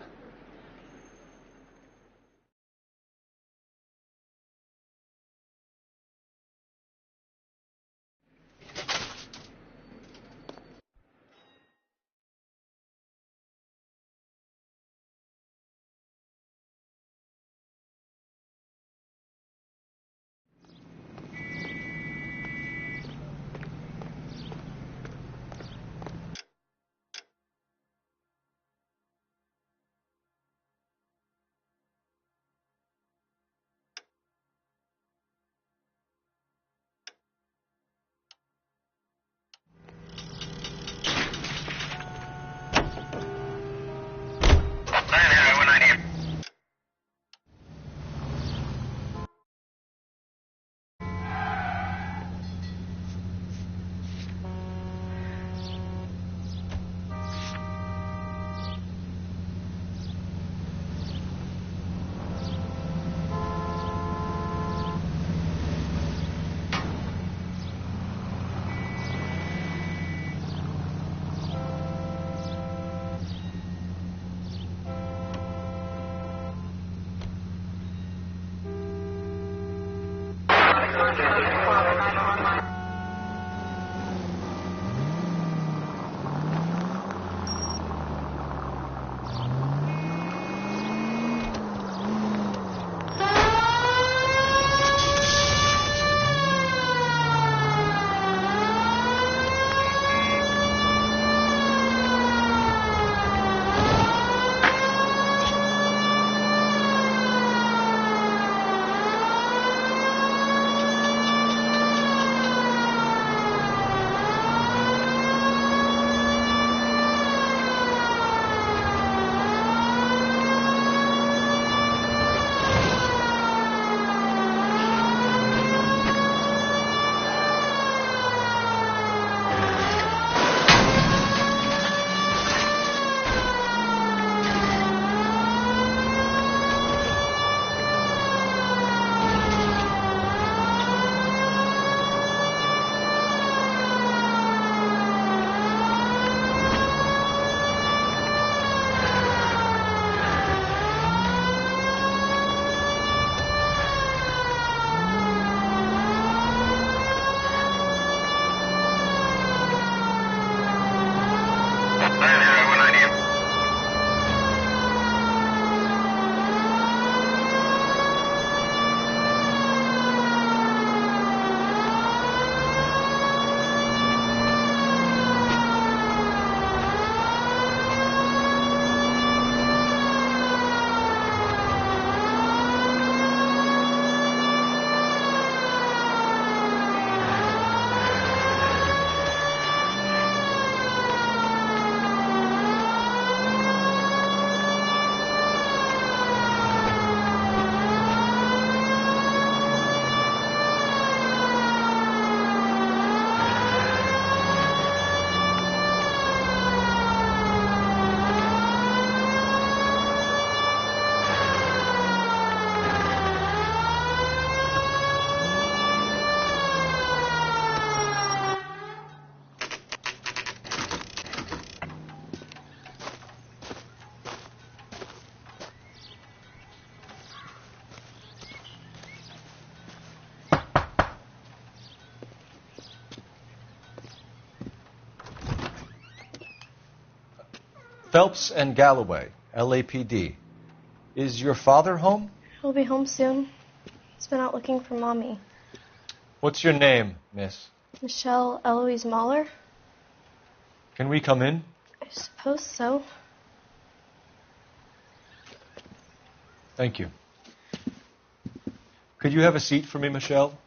C: Phelps and Galloway, LAPD. Is your father home?
K: He'll be home soon. He's been out looking for Mommy.
C: What's your name, miss?
K: Michelle Eloise Mahler?
C: Can we come in?
K: I suppose so.
C: Thank you. Could you have a seat for me, Michelle?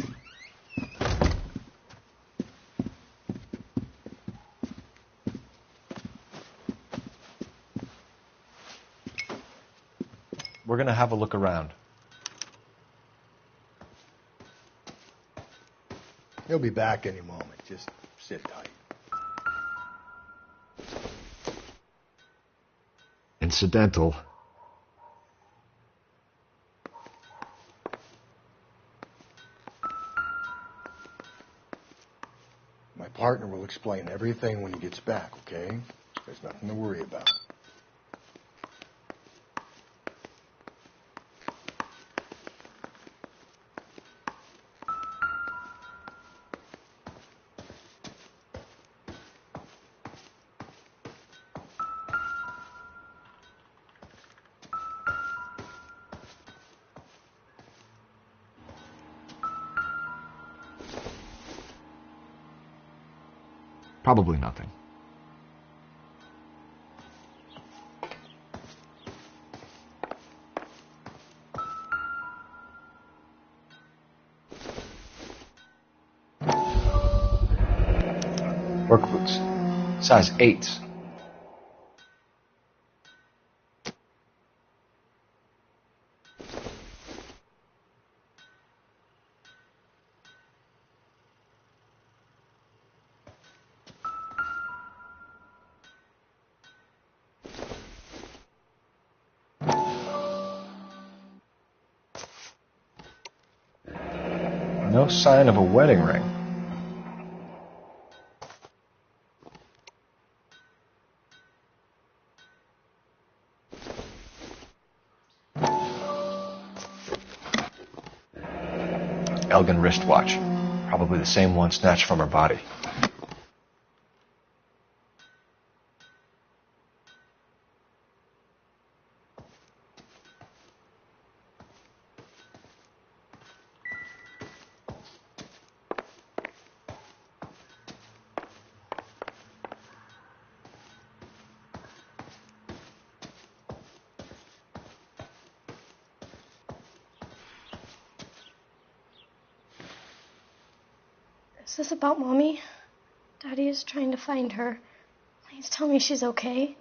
C: We're going to have a look around.
A: He'll be back any moment. Just sit tight.
D: Incidental.
A: My partner will explain everything when he gets back, okay? There's nothing to worry about.
I: Probably nothing.
C: Work boots. Size 8s. No sign of a wedding ring. Elgin wristwatch. Probably the same one snatched from her body.
K: Is this about Mommy? Daddy is trying to find her. Please tell me she's okay.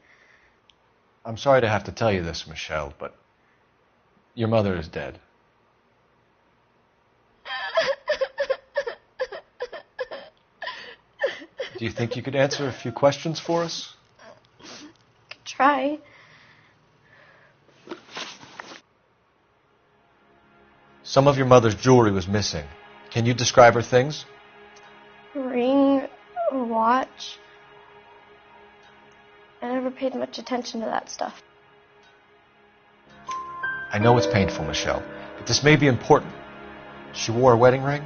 C: I'm sorry to have to tell you this, Michelle, but your mother is dead. Do you think you could answer a few questions for us?
K: Could try.
C: Some of your mother's jewelry was missing. Can you describe her things?
K: A ring, a watch. I never paid much attention to that stuff.
C: I know it's painful, Michelle, but this may be important. She wore a wedding ring?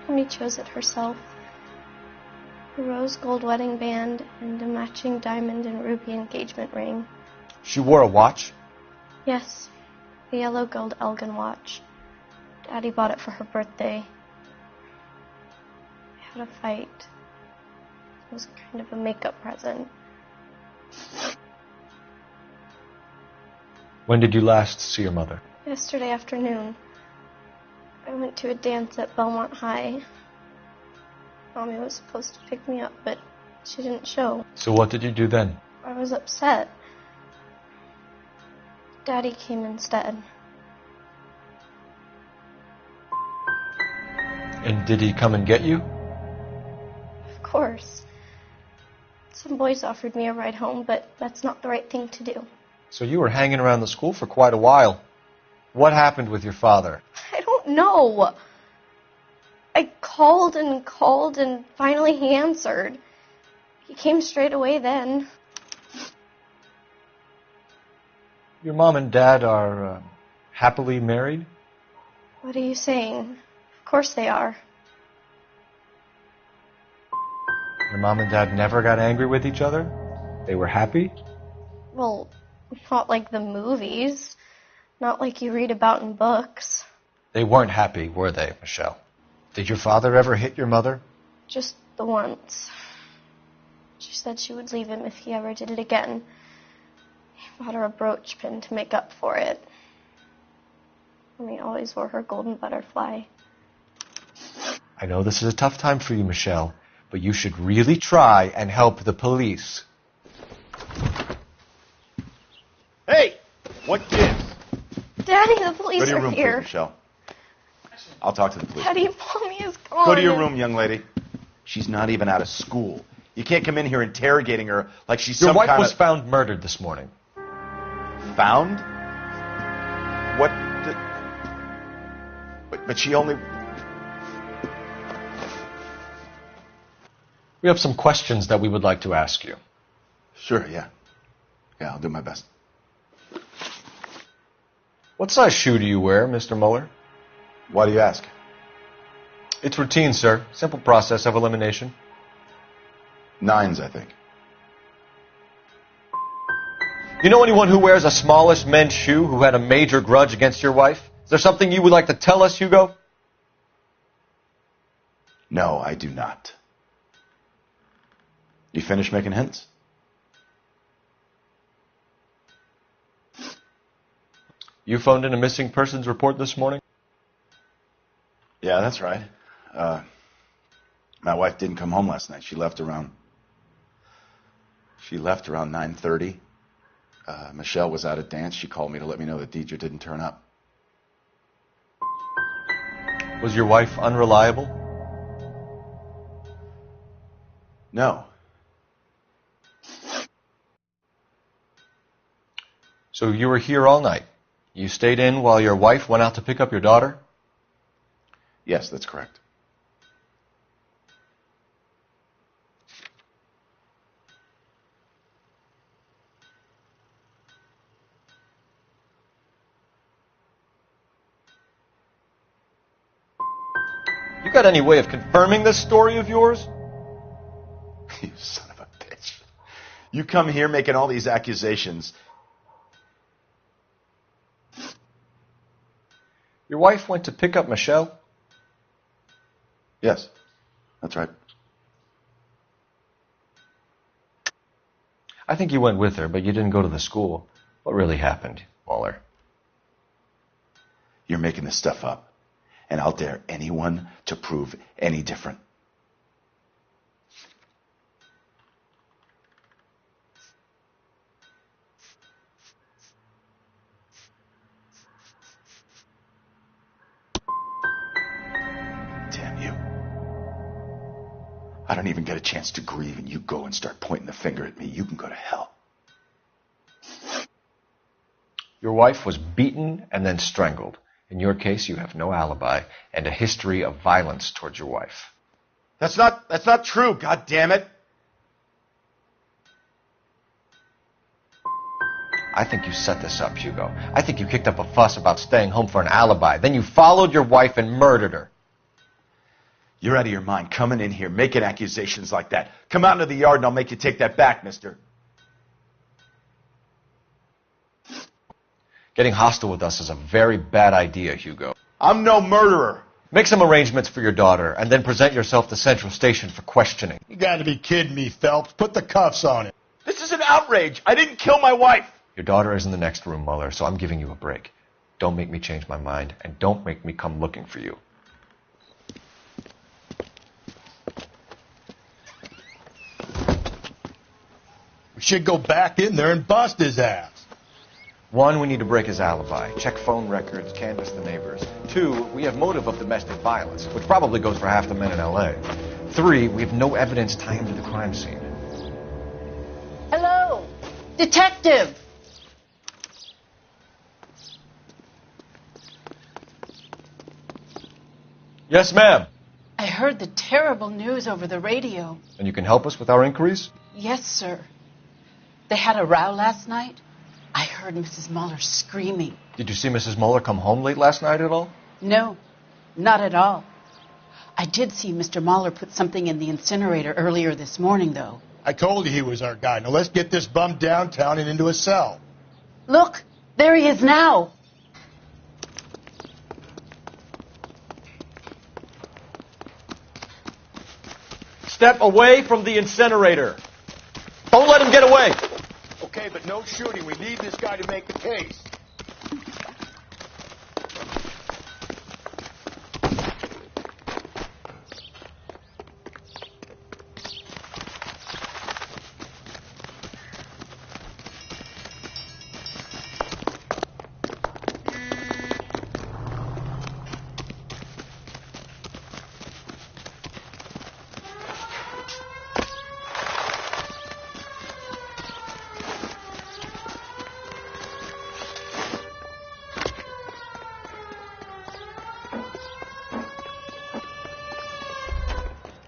K: Mommy chose it herself. A rose gold wedding band and a matching diamond and ruby engagement ring.
C: She wore a watch?
K: Yes, a yellow gold Elgin watch. Daddy bought it for her birthday. We had a fight. It was kind of a makeup present.
C: When did you last see your mother?
K: Yesterday afternoon. I went to a dance at Belmont High. Mommy was supposed to pick me up, but she didn't show.
C: So what did you do then?
K: I was upset. Daddy came instead.
C: And did he come and get you?
K: Of course. Some boys offered me a ride home, but that's not the right thing to do.
C: So you were hanging around the school for quite a while. What happened with your father?
K: I don't know. I called and finally he answered. He came straight away then.
C: Your mom and dad are happily married?
K: What are you saying? Of course they are.
C: Your mom and dad never got angry with each other? They were happy?
K: Well, not like the movies. Not like you read about in books.
C: They weren't happy, were they, Michelle? Did your father ever hit your mother?
K: Just the once. She said she would leave him if he ever did it again. He bought her a brooch pin to make up for it. And he always wore her golden butterfly.
C: I know this is a tough time for you, Michelle, but you should really try and help the police.
M: Hey! What gives?
K: Daddy, the police
M: Go to your
K: are
M: room,
K: here.
M: please, Michelle. I'll talk to the police.
K: Daddy, Mommy is gone.
M: Go to your room, young lady. She's not even out of school. You can't come in here interrogating her like she's
C: Your
M: some
C: wife
M: kind
C: was
M: of...
C: found murdered this morning.
M: Found? What? But she only...
C: We have some questions that we would like to ask you.
M: Sure, yeah. Yeah, I'll do my best.
C: What size shoe do you wear, Mr. Mueller?
M: Why do you ask?
C: It's routine, sir. Simple process of elimination.
M: 9s, I think.
C: You know anyone who wears a smallish men's shoe who had a major grudge against your wife? Is there something you would like to tell us, Hugo?
M: No, I do not. You finished making hints?
C: You phoned in a missing persons report this morning?
M: Yeah, that's right. My wife didn't come home last night. She left around 9:30. Michelle was out at dance. She called me to let me know that Deidre didn't turn up.
C: Was your wife unreliable?
M: No.
C: So you were here all night. You stayed in while your wife went out to pick up your daughter?
M: Yes, that's correct.
C: You got any way of confirming this story of yours?
M: You son of a bitch. You come here making all these accusations.
C: Your wife went to pick up Michelle?
M: Yes, that's right.
C: I think you went with her, but you didn't go to the school. What really happened, Mueller?
M: You're making this stuff up, and I'll dare anyone to prove any different. Damn you. I don't even get a chance to grieve, and you go and start pointing the finger at me. You can go to hell.
C: Your wife was beaten and then strangled. In your case, you have no alibi and a history of violence towards your wife.
M: That's not true, God damn it.
C: I think you set this up, Hugo. I think you kicked up a fuss about staying home for an alibi. Then you followed your wife and murdered her.
M: You're out of your mind coming in here making accusations like that. Come out into the yard and I'll make you take that back, mister.
C: Getting hostile with us is a very bad idea, Hugo.
M: I'm no murderer.
C: Make some arrangements for your daughter and then present yourself to Central Station for questioning.
A: You got to be kidding me, Phelps. Put the cuffs on him.
M: This is an outrage. I didn't kill my wife.
C: Your daughter is in the next room, Mueller, so I'm giving you a break. Don't make me change my mind, and don't make me come looking for you.
A: We should go back in there and bust his ass.
C: 1, we need to break his alibi. Check phone records, canvass the neighbors. 2, we have motive of domestic violence, which probably goes for half the men in L.A. 3, we have no evidence tying him to the crime scene.
N: Hello, detective.
C: Yes, ma'am.
N: I heard the terrible news over the radio.
C: And you can help us with our inquiries?
N: Yes, sir. They had a row last night. I heard Mrs. Mueller screaming.
C: Did you see Mrs. Mueller come home late last night at all?
N: No, not at all. I did see Mr. Mahler put something in the incinerator earlier this morning, though.
A: I told you he was our guy. Now let's get this bum downtown and into a cell.
N: Look, there he is now.
I: Step away from the incinerator. Don't let him get away.
A: Okay, but no shooting. We need this guy to make the case.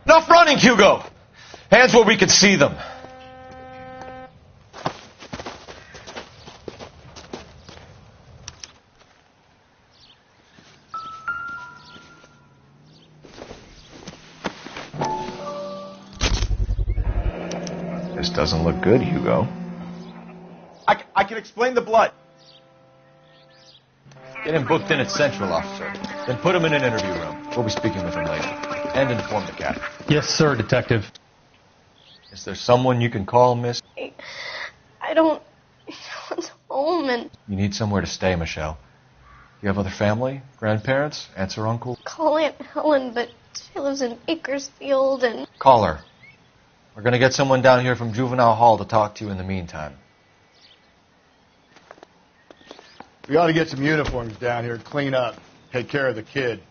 I: Enough running, Hugo. Hands where we can see them.
C: This doesn't look good, Hugo.
M: I can explain the blood.
I: Get him booked in at Central, officer. Then put him in an interview room. We'll be speaking with him later. And inform the captain.
O: Yes, sir, Detective.
I: Is there someone you can call, miss?
K: I don't want home and
I: You need somewhere to stay, Michelle. You have other family? Grandparents? Aunts or uncles?
K: call Aunt Helen, but she lives in Bakersfield and...
I: Call her. We're going to get someone down here from Juvenile Hall to talk to you in the meantime.
A: We ought to get some uniforms down here, clean up, take care of the kid.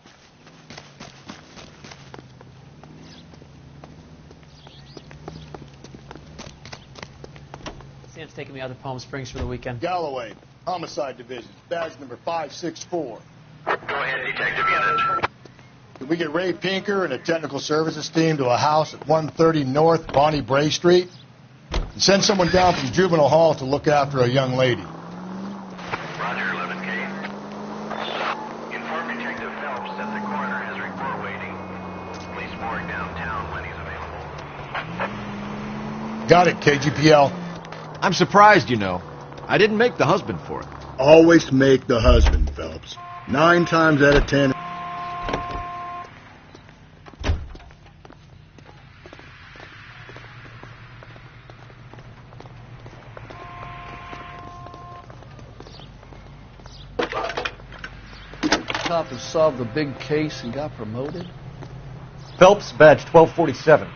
O: Sam's taking me out to Palm Springs for the weekend.
A: Galloway, Homicide Division, badge number 564.
J: Go ahead, Detective Unit.
A: Can we get Ray Pinker and a technical services team to a house at 130 North Bonnie Bray Street? And send someone down from Juvenile Hall to look after a young lady.
J: Roger, 11K. Inform Detective Phelps that the coroner has report waiting. Police morgue downtown when he's available.
A: Got it, KGPL.
I: I'm surprised, you know. I didn't make the husband for it.
D: Always make the husband, Phelps. 9 times out of 10.
R: Cop who solved the big case and got promoted?
I: Phelps, badge 1247.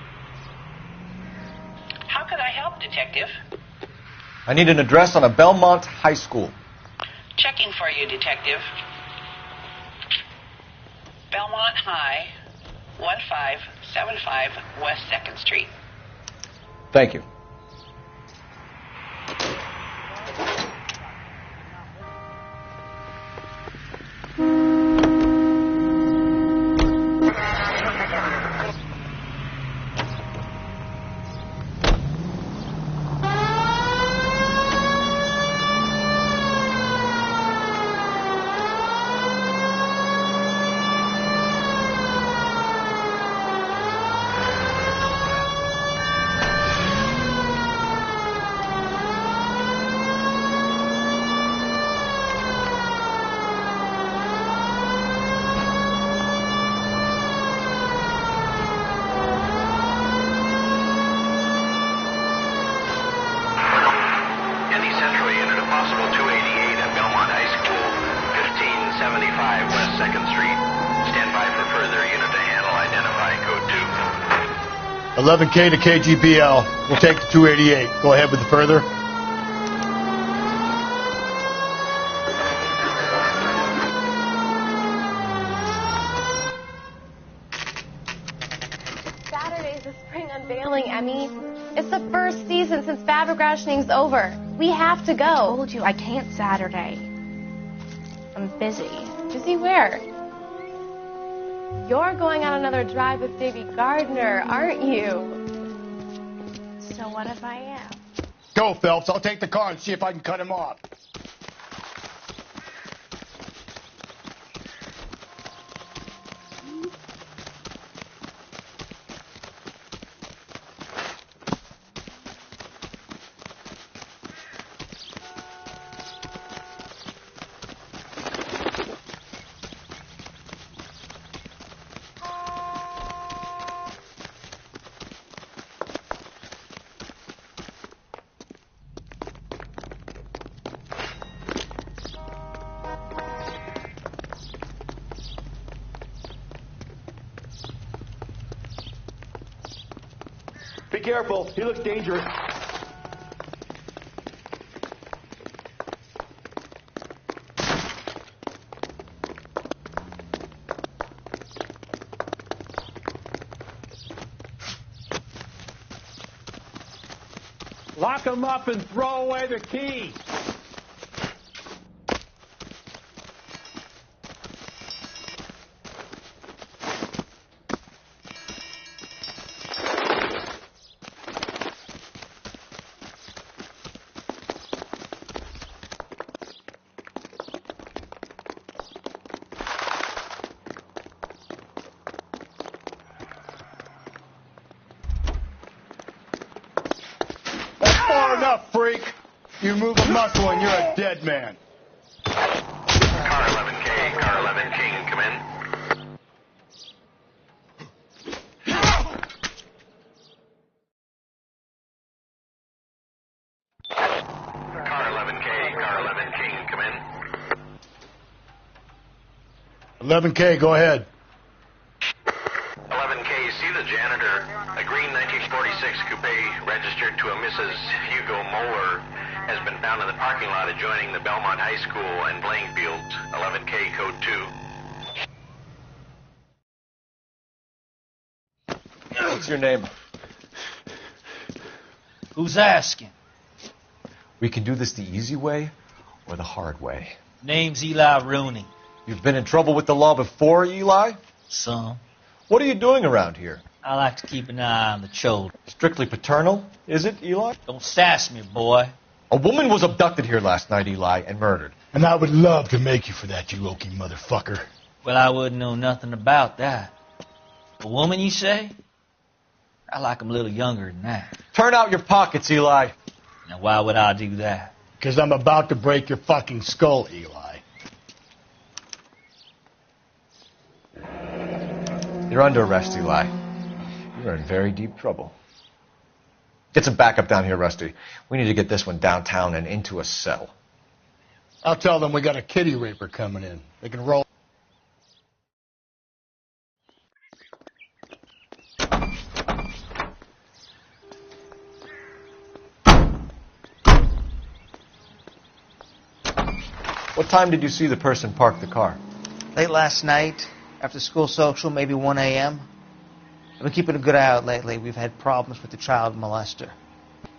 H: How could I help, Detective?
I: I need an address on a Belmont High School.
H: Checking for you, Detective. Belmont High, 1575 West 2nd Street.
I: Thank you.
J: West 2nd Street. Stand by for further unit to handle. Identify code 2.
A: 11K to KGPL. We'll take the 288. Go ahead with the further.
K: Saturday's the spring unveiling, Emmy. It's the first season since fabric rationing's over. We have to go. I told you I can't Saturday. I'm busy. Busy where? You're going on another drive with Davy Gardner, aren't you? So what if I am?
A: Go, Phelps. I'll take the car and see if I can cut him off.
W: Be careful. He looks dangerous. Lock him up and throw away the key.
A: Enough, freak. You move a muscle and you're a dead man.
J: Car 11K, Car 11 King, come in. Car 11K, Car 11 King, come in.
A: 11K, go ahead.
J: 11K, see the janitor. A green 1946 coupe registered to a Mrs. Hugo Moeller has been found in the parking lot adjoining the Belmont High School and playing fields. 11K, code 2.
C: What's your name?
P: Who's asking?
C: We can do this the easy way or the hard way.
P: Name's Eli Rooney.
C: You've been in trouble with the law before, Eli?
P: Some.
C: What are you doing around here?
P: I like to keep an eye on the children.
C: Strictly paternal, is it, Eli?
P: Don't sass me, boy.
C: A woman was abducted here last night, Eli, and murdered.
D: And I would love to make you for that, you oaky motherfucker.
P: Well, I wouldn't know nothing about that. A woman, you say? I like 'em a little younger than that.
C: Turn out your pockets, Eli.
P: Now, why would I do that?
D: Because I'm about to break your fucking skull, Eli.
C: You're under arrest, Eli. You're in very deep trouble. Get some backup down here, Rusty. We need to get this one downtown and into a cell.
D: I'll tell them we got a kitty raper coming in. They can roll.
C: What time did you see the person park the car?
U: Late last night, after school social, maybe 1 a.m. I've been keeping a good eye out lately. We've had problems with the child molester.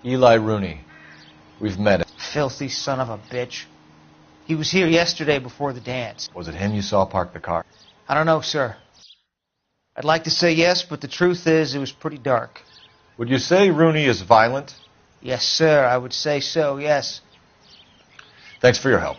C: Eli Rooney. We've met him.
U: Filthy son of a bitch. He was here yesterday before the dance.
C: Was it him you saw park the car?
U: I don't know, sir. I'd like to say yes, but the truth is it was pretty dark.
C: Would you say Rooney is violent?
U: Yes, sir. I would say so, yes.
C: Thanks for your help.